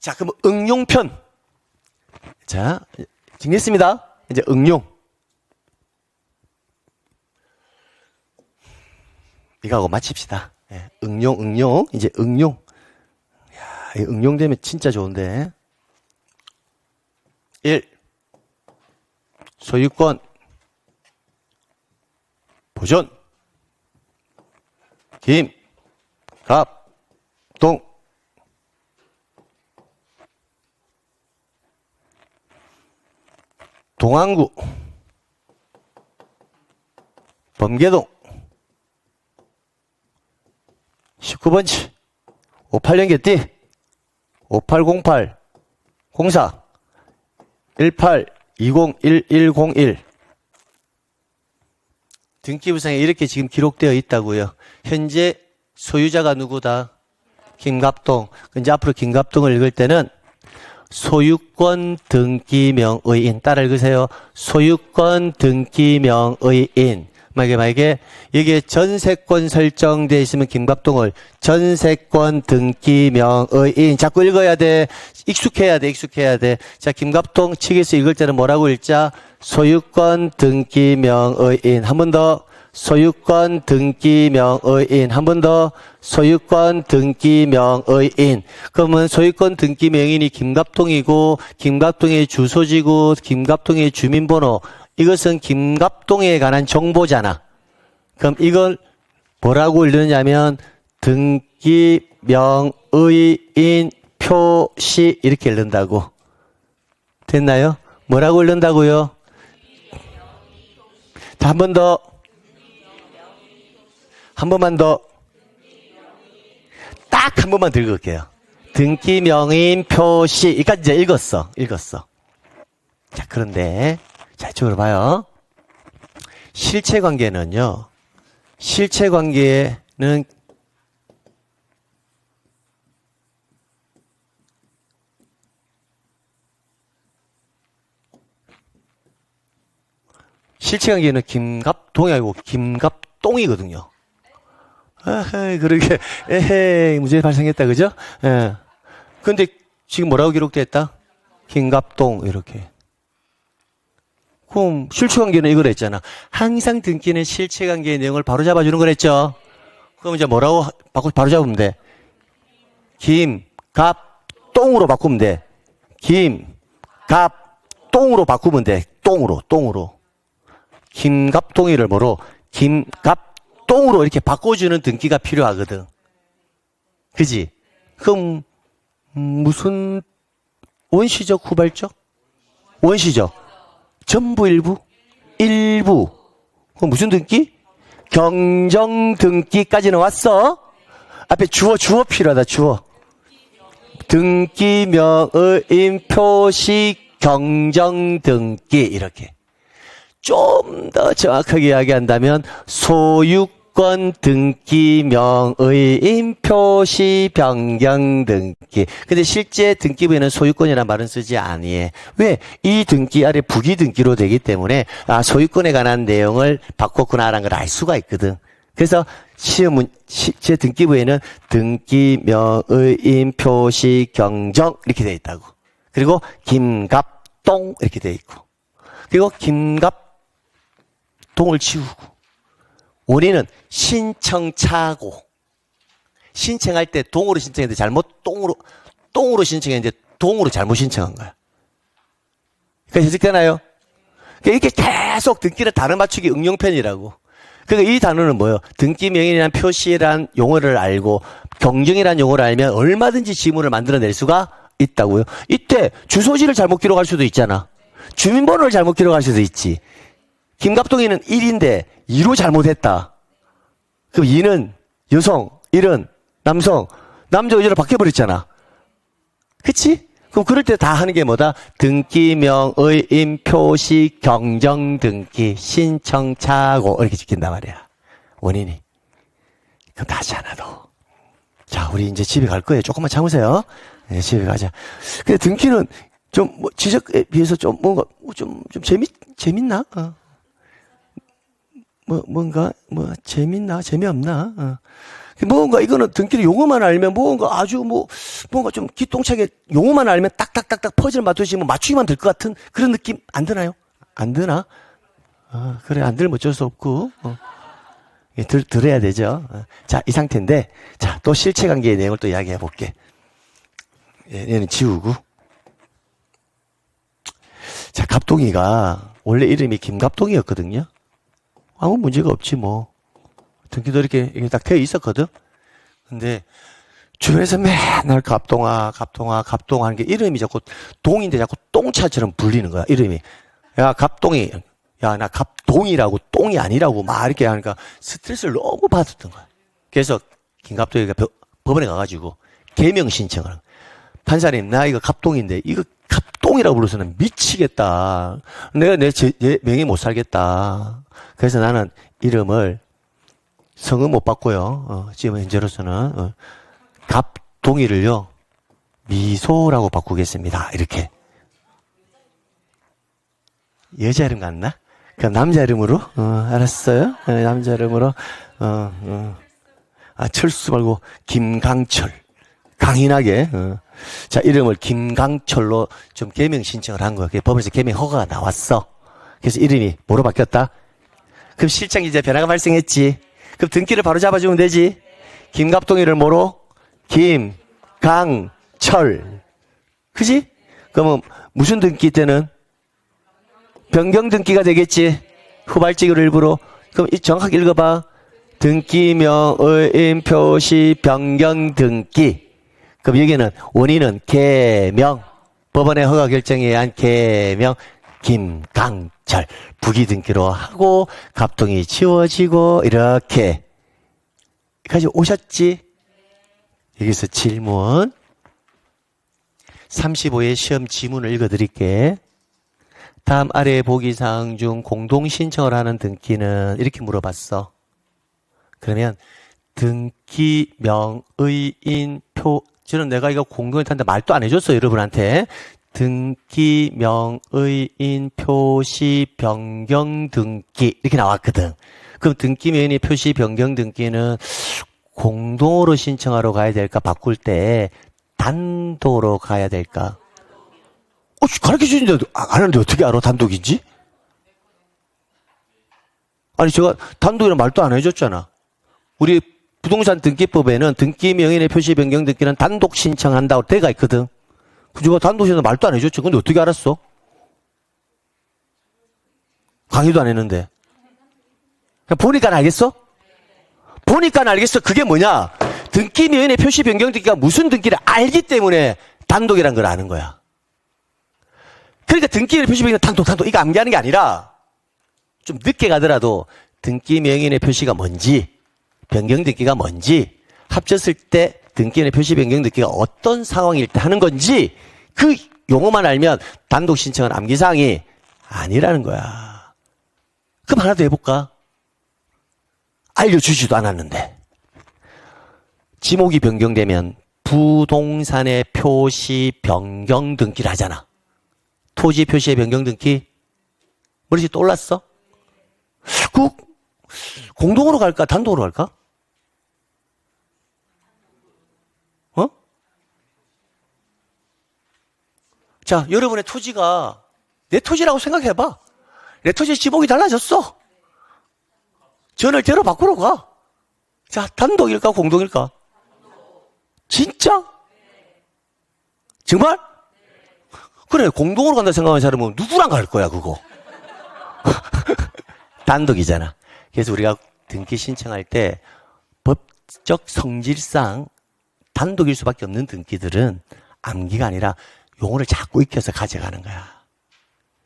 Speaker 1: 자, 그럼 응용편. 자, 정리했습니다. 이제 응용. 이거 하고 마칩시다. 예, 응용. 이제 응용. 야, 응용되면 진짜 좋은데. 1. 소유권 보존 김, 갑, 동 동안구 범계동 19번지 58년 개띠 5808 04 18201101 등기부상에 이렇게 지금 기록되어 있다고요. 현재 소유자가 누구다? 김갑동. 이제 앞으로 김갑동을 읽을 때는 소유권 등기명의인 따라 읽으세요. 소유권 등기명의인. 만약에 여기에 전세권 설정되어 있으면 김갑동을 전세권 등기명의인 자꾸 읽어야 돼. 익숙해야 돼. 자, 김갑동 측에서 읽을 때는 뭐라고 읽자? 소유권 등기명의인. 한 번 더. 소유권 등기명의인. 한 번 더. 소유권 등기명의인. 그러면 소유권 등기명의인이 김갑동이고 김갑동의 주소지구, 김갑동의 주민번호. 이것은 김갑동에 관한 정보잖아. 그럼 이걸 뭐라고 읽느냐면 등기명의인 표시 이렇게 읽는다고. 됐나요? 뭐라고 읽는다고요? 한 번 더. 한 번만 더. 딱 한 번만 더 읽을게요. 등기명의인 표시. 이까지 이제 읽었어. 자, 그런데 자, 이쪽으로 봐요. 실체관계는요. 실체관계는 김갑동이 아니고 김갑동이거든요. 에헤이, 그러게, 에헤이, 문제 발생했다, 그죠? 예. 근데 지금 뭐라고 기록됐다? 김갑동, 이렇게. 그럼 실체관계는 이걸 했잖아. 항상 등기는 실체관계의 내용을 바로 잡아주는 거랬죠. 그럼 이제 뭐라고 바로 잡으면 돼? 김갑동으로 바꾸면 돼. 김갑동으로 바꾸면 돼. 똥으로. 김갑동이를 뭐로? 김갑동으로 이렇게 바꿔주는 등기가 필요하거든. 그지? 그럼 무슨 원시적 후발적? 원시적. 전부 일부. 그럼 무슨 등기? 경정 등기까지는 왔어? 앞에 주어 필요하다, 주어. 등기명의인 표시 경정 등기, 이렇게. 좀 더 정확하게 이야기한다면, 소유권 등기명의인 표시 변경 등기. 근데 실제 등기부에는 소유권이라는 말은 쓰지 아니해. 왜? 이 등기 아래 부기 등기로 되기 때문에 소유권에 관한 내용을 바꿨구나라는 걸 알 수가 있거든. 그래서 실제 등기부에는 등기명의인 표시 경정 이렇게 돼 있다고. 그리고 김갑동 이렇게 돼 있고. 그리고 김갑동을 지우고. 원인은 신청차고. 신청할 때 동으로 신청했는데 잘못 똥으로 신청했는데 동으로 잘못 신청한 거야. 그러니까 해석되나요? 그러니까 이렇게 계속 등기를 단어 맞추기 응용편이라고. 그러니까 이 단어는 뭐예요? 등기명의라는 표시란 용어를 알고 경정이라는 용어를 알면 얼마든지 지문을 만들어낼 수가 있다고요. 이때 주소지를 잘못 기록할 수도 있잖아. 주민번호를 잘못 기록할 수도 있지. 김갑동이는 1인데 2로 잘못했다. 그럼 2는 여성, 1은 남성, 남자 의자로 바뀌어버렸잖아. 그치? 그럼 그럴 때 다 하는 게 뭐다? 등기명의인 표시 경정 등기 신청차고 이렇게 지킨단 말이야. 원인이. 그럼 다시 하나 더. 자, 우리 이제 집에 갈 거예요. 조금만 참으세요. 네, 집에 가자. 근데 등기는 좀 뭐 지적에 비해서 좀 뭔가 좀 재밌나? 뭔가 재밌나? 재미없나? 뭔가 이거는 등기를 용어만 알면 뭔가 좀 기똥차게 용어만 알면 딱딱딱딱 퍼즐 맞듯이 맞추기만 될 것 같은 그런 느낌 안 드나요? 안 드나? 그래, 안 들면 어쩔 수 없고. 들어야 되죠. 자, 이 상태인데, 자, 또 실체관계의 내용을 또 이야기해 볼게. 얘는 지우고. 자, 갑동이가 원래 이름이 김갑동이었거든요. 아무 문제가 없지 뭐. 등기도 이렇게 딱 되어 있었거든. 근데 주변에서 맨날 갑동아 하는 게 이름이 자꾸 동인데 자꾸 똥차처럼 불리는 거야. 이름이. 야, 갑동이. 야, 나 갑동이라고 똥이 아니라고 막 이렇게 하니까 스트레스를 너무 받았던 거야. 그래서 김갑동이가 법원에 가가지고 개명 신청을 한 거야. 판사님, 나 이거 갑동인데 이거 갑동이라고 불러서는 미치겠다. 내가 내 명예 못 살겠다. 그래서 나는 이름을 성은 못 바꿔요. 지금 현재로서는 갑동이를요 미소라고 바꾸겠습니다. 이렇게. 여자 이름 같나? 그럼 남자 이름으로? 알았어요? 남자 이름으로. 철수 말고 김강철. 강인하게. 자, 이름을 김강철로 좀 개명 신청을 한 거야. 법원에서 개명 허가가 나왔어. 그래서 이름이 뭐로 바뀌었다? 그럼 실장 이제 변화가 발생했지. 그럼 등기를 바로 잡아주면 되지. 김갑동이를 뭐로? 김강철. 그지? 그러면 무슨 등기 때는? 변경 등기가 되겠지. 후발직으로 일부러. 그럼 정확하게 읽어봐. 등기명, 의인, 표시, 변경 등기. 그럼 여기는 원인은 개명. 법원의 허가 결정에 의한 개명. 김강철. 부기 등기로 하고 갑동이 지워지고 이렇게. 가지고 오셨지? 여기서 질문. 35의 시험 지문을 읽어드릴게. 다음 아래 보기사항 중 공동신청을 하는 등기는 이렇게 물어봤어. 그러면 등기명, 의인, 표, 저는 내가 이거 공동을 탄다 말도 안 해줬어요, 여러분한테. 등기명, 의인, 표시, 변경 등기 이렇게 나왔거든. 그럼 등기명의 표시, 변경 등기는 공동으로 신청하러 가야 될까? 바꿀 때 단독으로 가야 될까? 가르쳐주는데 안 하는데 어떻게 알아? 단독인지? 아니, 제가 단독이란 말도 안 해줬잖아. 우리 부동산 등기법에는 등기명인의 표시 변경 등기는 단독 신청한다고 돼가 있거든. 제가 단독 신청 말도 안 해줬죠. 근데 어떻게 알았어? 강의도 안 했는데. 보니까 알겠어? 보니까 알겠어. 그게 뭐냐? 등기명인의 표시 변경 등기가 무슨 등기를 알기 때문에 단독이란 걸 아는 거야. 그러니까 등기명인의 표시 변경 단독 이거 암기하는 게 아니라 좀 늦게 가더라도 등기명인의 표시가 뭔지 변경 등기가 뭔지 합쳤을 때 등기명인의 표시 변경 등기가 어떤 상황일 때 하는 건지 그 용어만 알면 단독 신청은 암기사항이 아니라는 거야. 그럼 하나 더 해볼까? 알려주지도 않았는데. 지목이 변경되면 부동산의 표시 변경 등기를 하잖아. 토지 표시의 변경 등기? 머리에 떠올랐어? 그 공동으로 갈까? 단독으로 갈까? 자, 여러분의 토지가 내 토지라고 생각해봐. 내 토지 지목이 달라졌어. 전을 대로 바꾸러 가. 자, 단독일까? 공동일까? 진짜? 정말? 그래, 공동으로 간다 생각하는 사람은 누구랑 갈 거야, 그거? 단독이잖아. 그래서 우리가 등기 신청할 때 법적 성질상 단독일 수밖에 없는 등기들은 암기가 아니라 용어를 자꾸 익혀서 가져가는 거야.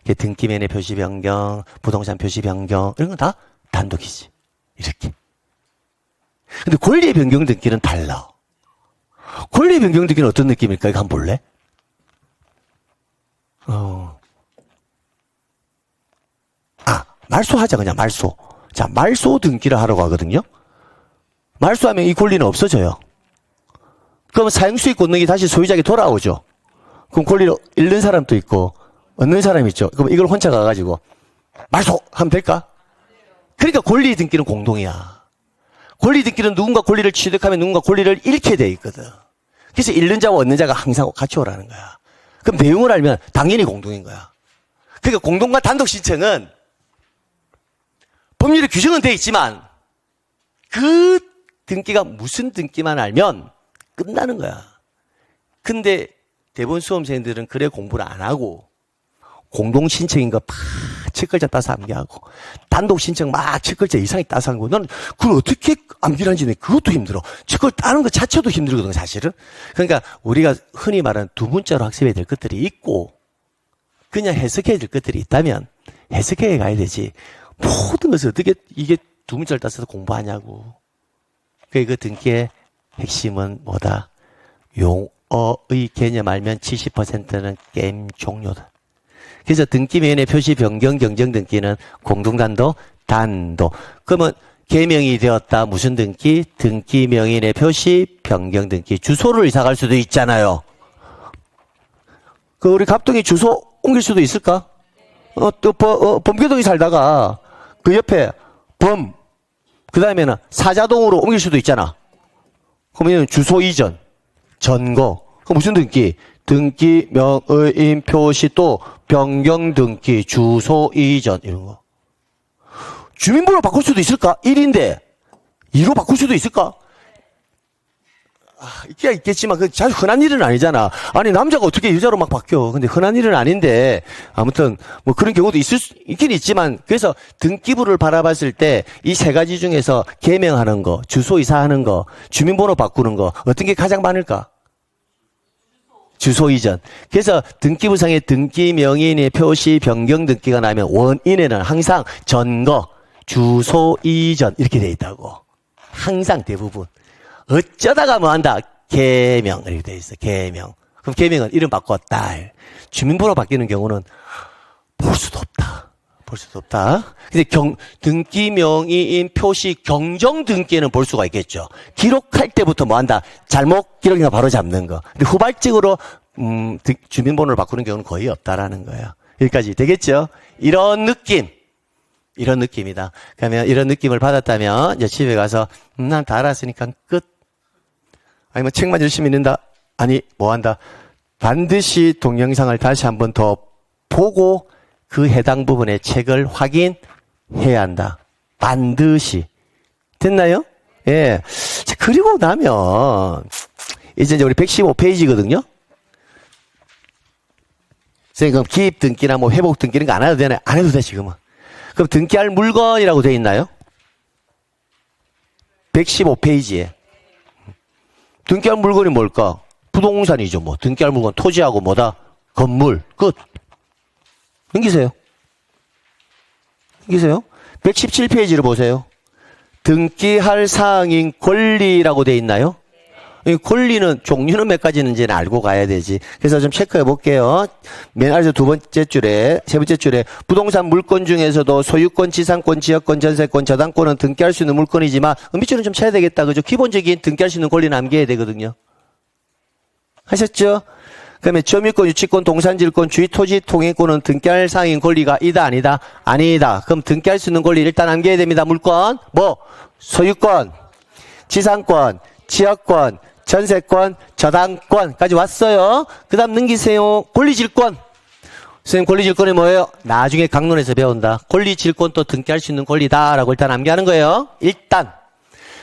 Speaker 1: 등기면의 표시 변경, 부동산 표시 변경 이런 건 다 단독이지. 이렇게. 근데 권리의 변경 등기는 달라. 권리의 변경 등기는 어떤 느낌일까? 이거 한번 볼래? 말소하자, 그냥 말소. 자, 말소 등기를 하러 가거든요? 말소하면 이 권리는 없어져요. 그럼 사용수익 권능이 다시 소유자에게 돌아오죠. 그럼 권리를 잃는 사람도 있고, 얻는 사람이 있죠. 그럼 이걸 혼자 가가지고, 말소하면 될까? 그러니까 권리 등기는 공동이야. 권리 등기는 누군가 권리를 취득하면 누군가 권리를 잃게 돼 있거든. 그래서 잃는 자와 얻는 자가 항상 같이 오라는 거야. 그럼 내용을 알면 당연히 공동인 거야. 그러니까 공동과 단독 신청은 법률에 규정은 돼 있지만 그 등기가 무슨 등기만 알면 끝나는 거야. 근데 대부분 수험생들은 그래 공부를 안 하고 공동 신청인 거 막 첫 글자 따서 암기하고 단독 신청 막 첫 글자 이상이 따서 하고 난 그걸 어떻게 암기를 하는지 그것도 힘들어. 첫 글자 따는 것 자체도 힘들거든 사실은. 그러니까 우리가 흔히 말하는 두 문자로 학습해야 될 것들이 있고 그냥 해석해야 될 것들이 있다면 해석해 가야 되지. 모든 것을 어떻게 이게 두 문자를 따서 공부하냐고. 그 등기의 핵심은 뭐다? 용어의 개념 알면 70%는 게임 종료다. 그래서 등기명의 표시 변경 경정 등기는 공동단도 단도. 그러면 개명이 되었다. 무슨 등기? 등기명인의 표시 변경 등기. 주소를 이사갈 수도 있잖아요. 그 우리 갑동이 주소 옮길 수도 있을까? 또 범계동에 살다가 그 옆에 그 다음에는 사자동으로 옮길 수도 있잖아. 그러면 주소 이전, 전거. 그 무슨 등기? 등기, 명의인 표시 또 변경 등기, 주소 이전 이런 거. 주민번호 바꿀 수도 있을까? 1인데 2로 바꿀 수도 있을까? 있기야 있겠지만 그 자주 흔한 일은 아니잖아. 아니 남자가 어떻게 여자로 막 바뀌어? 근데 흔한 일은 아닌데 아무튼 뭐 그런 경우도 있긴 있지만 그래서 등기부를 바라봤을 때 이 세 가지 중에서 개명하는 거, 주소 이사하는 거, 주민번호 바꾸는 거 어떤 게 가장 많을까? 주소 이전. 그래서 등기부상의 등기 명인의 표시 변경 등기가 나면 원인에는 항상 전거, 주소 이전 이렇게 돼 있다고. 항상 대부분. 어쩌다가 뭐 한다? 개명 이렇게 돼 있어. 개명. 그럼 개명은 이름 바꿨다. 주민번호 바뀌는 경우는 볼 수도 없다. 볼 수도 없다. 근데 등기 명의인 표시 경정 등기에는 볼 수가 있겠죠. 기록할 때부터 뭐 한다? 잘못 기록이나 바로 잡는 거. 근데 후발적으로 주민번호를 바꾸는 경우는 거의 없다라는 거예요. 여기까지 되겠죠? 이런 느낌이다. 그러면 이런 느낌을 받았다면 이제 집에 가서 난 다 알았으니까 끝. 아니면 책만 열심히 읽는다. 아니 뭐 한다. 반드시 동영상을 다시 한번 더 보고 그 해당 부분의 책을 확인해야 한다. 반드시. 됐나요? 예. 자, 그리고 나면 이제 우리 115페이지거든요. 선생님 그럼 기입 등기나 뭐 회복 등기 이런 거 안 해도 되나요? 안 해도 돼 지금은. 그럼 등기할 물건이라고 되어 있나요? 115페이지에. 등기할 물건이 뭘까? 부동산이죠. 뭐 등기할 물건 토지하고 뭐다? 건물. 끝. 넘기세요. 117페이지를 보세요. 등기할 사항인 권리라고 되어 있나요? 이 권리는 종류는 몇 가지인지는 알고 가야 되지. 그래서 좀 체크해 볼게요. 맨 아래서 세 번째 줄에 부동산 물건 중에서도 소유권, 지상권, 지역권, 전세권, 저당권은 등기할 수 있는 물건이지만 밑줄은 좀 쳐야 되겠다. 그죠? 기본적인 등기할 수 있는 권리는 암기해야 되거든요. 하셨죠? 그러면 점유권, 유치권, 동산질권, 주의토지 통행권은 등기할 사항인 권리가 있다, 아니다? 아니다. 그럼 등기할 수 있는 권리 일단 암기해야 됩니다. 물건, 뭐? 소유권, 지상권, 지역권, 전세권, 저당권까지 왔어요. 그 다음 넘기세요. 권리질권. 선생님 권리질권이 뭐예요? 나중에 강론에서 배운다. 권리질권 또 등기할 수 있는 권리다라고 일단 암기하는 거예요. 일단.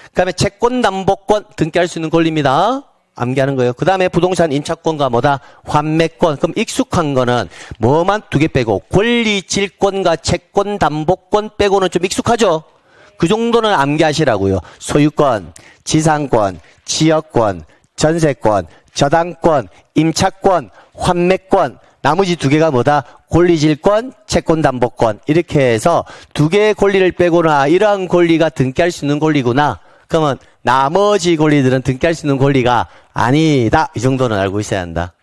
Speaker 1: 그 다음에 채권담보권 등기할 수 있는 권리입니다. 암기하는 거예요. 그 다음에 부동산 임차권과 뭐다? 환매권. 그럼 익숙한 거는 뭐만 두 개 빼고 권리질권과 채권담보권 빼고는 좀 익숙하죠? 그 정도는 암기하시라고요. 소유권, 지상권, 지역권, 전세권, 저당권, 임차권, 환매권. 나머지 두 개가 뭐다? 권리질권, 채권담보권. 이렇게 해서 두 개의 권리를 빼고나 이러한 권리가 등기할 수 있는 권리구나. 그러면 나머지 권리들은 등기할 수 있는 권리가 아니다. 이 정도는 알고 있어야 한다.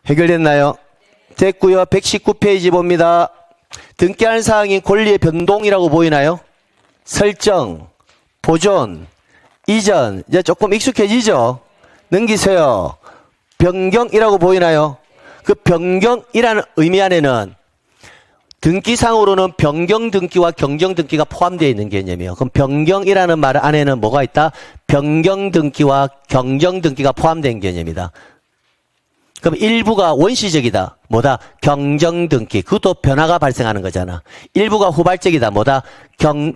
Speaker 1: 해결됐나요? 됐고요. 119페이지 봅니다. 등기할 사항인 권리의 변동이라고 보이나요? 설정, 보존, 이전. 이제 조금 익숙해지죠? 넘기세요. 변경이라고 보이나요? 그 변경이라는 의미 안에는 등기상으로는 변경 등기와 경정 등기가 포함되어 있는 개념이에요. 그럼 변경이라는 말 안에는 뭐가 있다? 변경 등기와 경정 등기가 포함된 개념이다. 그럼 일부가 원시적이다. 뭐다? 경정 등기. 그것도 변화가 발생하는 거잖아. 일부가 후발적이다. 뭐다?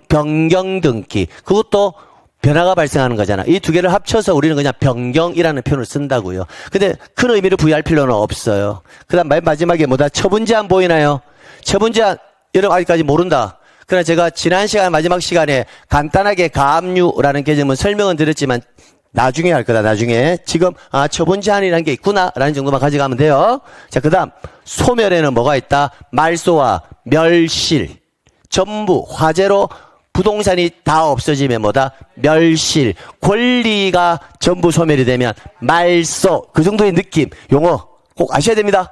Speaker 1: 변경 등기. 그것도 변화가 발생하는 거잖아. 이 두 개를 합쳐서 우리는 그냥 변경이라는 표현을 쓴다고요. 근데 큰 의미를 부여할 필요는 없어요. 그 다음 마지막에 뭐다? 처분제한 보이나요? 처분제한, 여러분 아직까지 모른다. 그러나 제가 지난 시간, 마지막 시간에 간단하게 가압류라는 개념은 설명은 드렸지만 나중에 할 거다, 나중에. 지금, 처분제한이라는 게 있구나, 라는 정도만 가져가면 돼요. 자, 그 다음, 소멸에는 뭐가 있다? 말소와 멸실. 전부 화재로 부동산이 다 없어지면 뭐다? 멸실. 권리가 전부 소멸이 되면 말소. 그 정도의 느낌. 용어 꼭 아셔야 됩니다.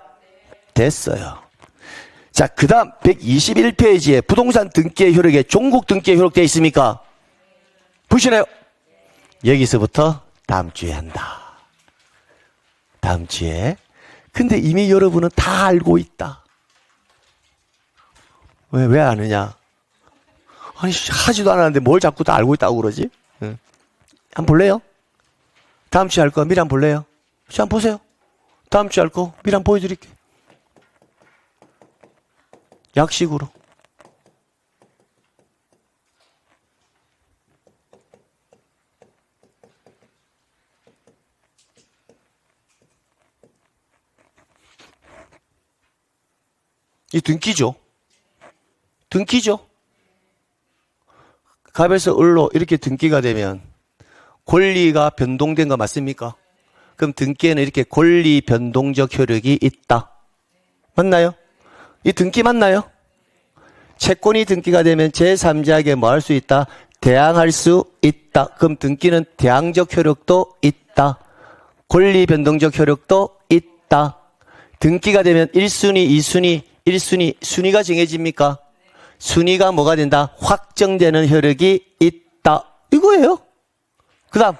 Speaker 1: 됐어요. 자, 그 다음 121페이지에 부동산 등기의 효력에 종국 등기의 효력 되어 있습니까? 보시나요? 여기서부터 다음 주에 한다. 다음 주에. 근데 이미 여러분은 다 알고 있다. 왜 아느냐? 아니, 하지도 않았는데 뭘 자꾸 다 알고 있다고 그러지? 응. 한번 볼래요? 다음 주에 할 거 미리 한번 볼래요? 자, 한번 보세요. 다음 주에 할 거 미리 한번 보여드릴게요. 약식으로. 이 등기죠. 등기죠. 갑에서 을로 이렇게 등기가 되면 권리가 변동된 거 맞습니까? 그럼 등기에는 이렇게 권리 변동적 효력이 있다. 맞나요? 이 등기 맞나요? 채권이 등기가 되면 제3자에게 뭐 할 수 있다? 대항할 수 있다. 그럼 등기는 대항적 효력도 있다. 권리 변동적 효력도 있다. 등기가 되면 1순위, 2순위, 1순위, 순위가 정해집니까? 순위가 뭐가 된다? 확정되는 효력이 있다. 이거예요. 그 다음,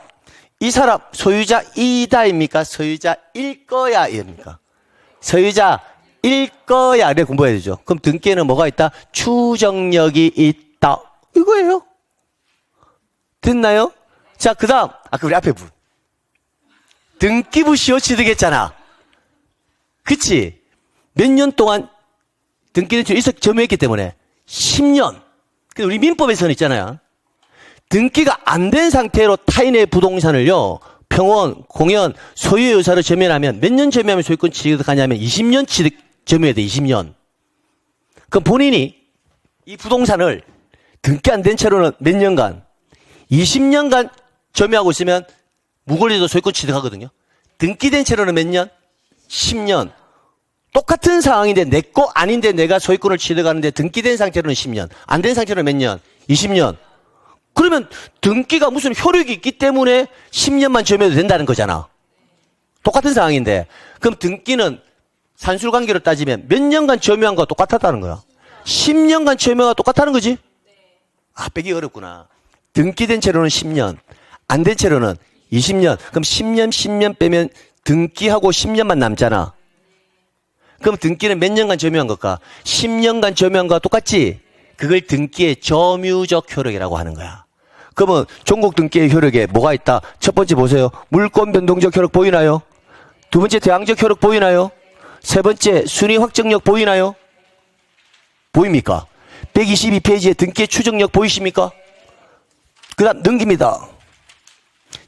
Speaker 1: 이 사람 소유자 이다입니까? 소유자일 거야 입니까? 소유자일 거야. 이렇게 공부해야 되죠. 그럼 등기에는 뭐가 있다? 추정력이 있다. 이거예요. 됐나요? 자, 그 다음, 아까 우리 앞에 분. 등기부 시효 취득했잖아. 그치? 몇 년 동안 등기는 점유했기 때문에 10년. 근데 우리 민법에서는 있잖아요. 등기가 안 된 상태로 타인의 부동산을요, 평원, 공연, 소유의 의사로 점유하면 몇 년 점유하면 소유권 취득하냐면 20년 점유해야 돼, 20년. 그럼 본인이 이 부동산을 등기 안 된 채로는 몇 년간? 20년간 점유하고 있으면 무권리도 소유권 취득하거든요. 등기된 채로는 몇 년? 10년. 똑같은 상황인데 내 거 아닌데 내가 소유권을 취득하는데 등기된 상태로는 10년. 안 된 상태로는 몇 년? 20년. 그러면 등기가 무슨 효력이 있기 때문에 10년만 점유해도 된다는 거잖아. 똑같은 상황인데. 그럼 등기는 산술관계로 따지면 몇 년간 점유한 거와 똑같았다는 거야. 10년간 점유가 똑같다는 거지? 빼기 어렵구나. 등기된 채로는 10년, 안 된 채로는 20년. 그럼 10년 빼면 등기하고 10년만 남잖아. 그럼 등기는 몇 년간 점유한 걸까? 10년간 점유한 거와 똑같지? 그걸 등기의 점유적 효력이라고 하는 거야. 그러면 종국 등기의 효력에 뭐가 있다? 첫 번째 보세요. 물권 변동적 효력 보이나요? 두 번째 대항적 효력 보이나요? 세 번째 순위 확정력 보이나요? 보입니까? 122페이지에 등기의 추정력 보이십니까? 그 다음 넘깁니다.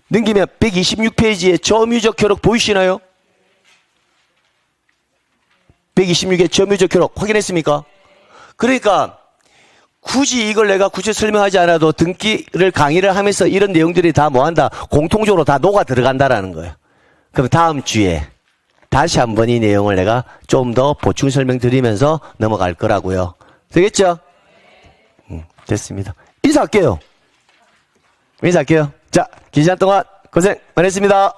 Speaker 1: 넘기면 126페이지에 점유적 효력 보이시나요? 126의 점유적 효력 확인했습니까? 그러니까 굳이 이걸 내가 구체 설명하지 않아도 등기를 강의를 하면서 이런 내용들이 다 뭐한다? 공통적으로 다 녹아 들어간다라는 거예요. 그럼 다음 주에 다시 한번 이 내용을 내가 좀 더 보충 설명드리면서 넘어갈 거라고요. 되겠죠? 됐습니다. 인사할게요. 인사할게요. 자, 긴 시간 동안 고생 많으셨습니다.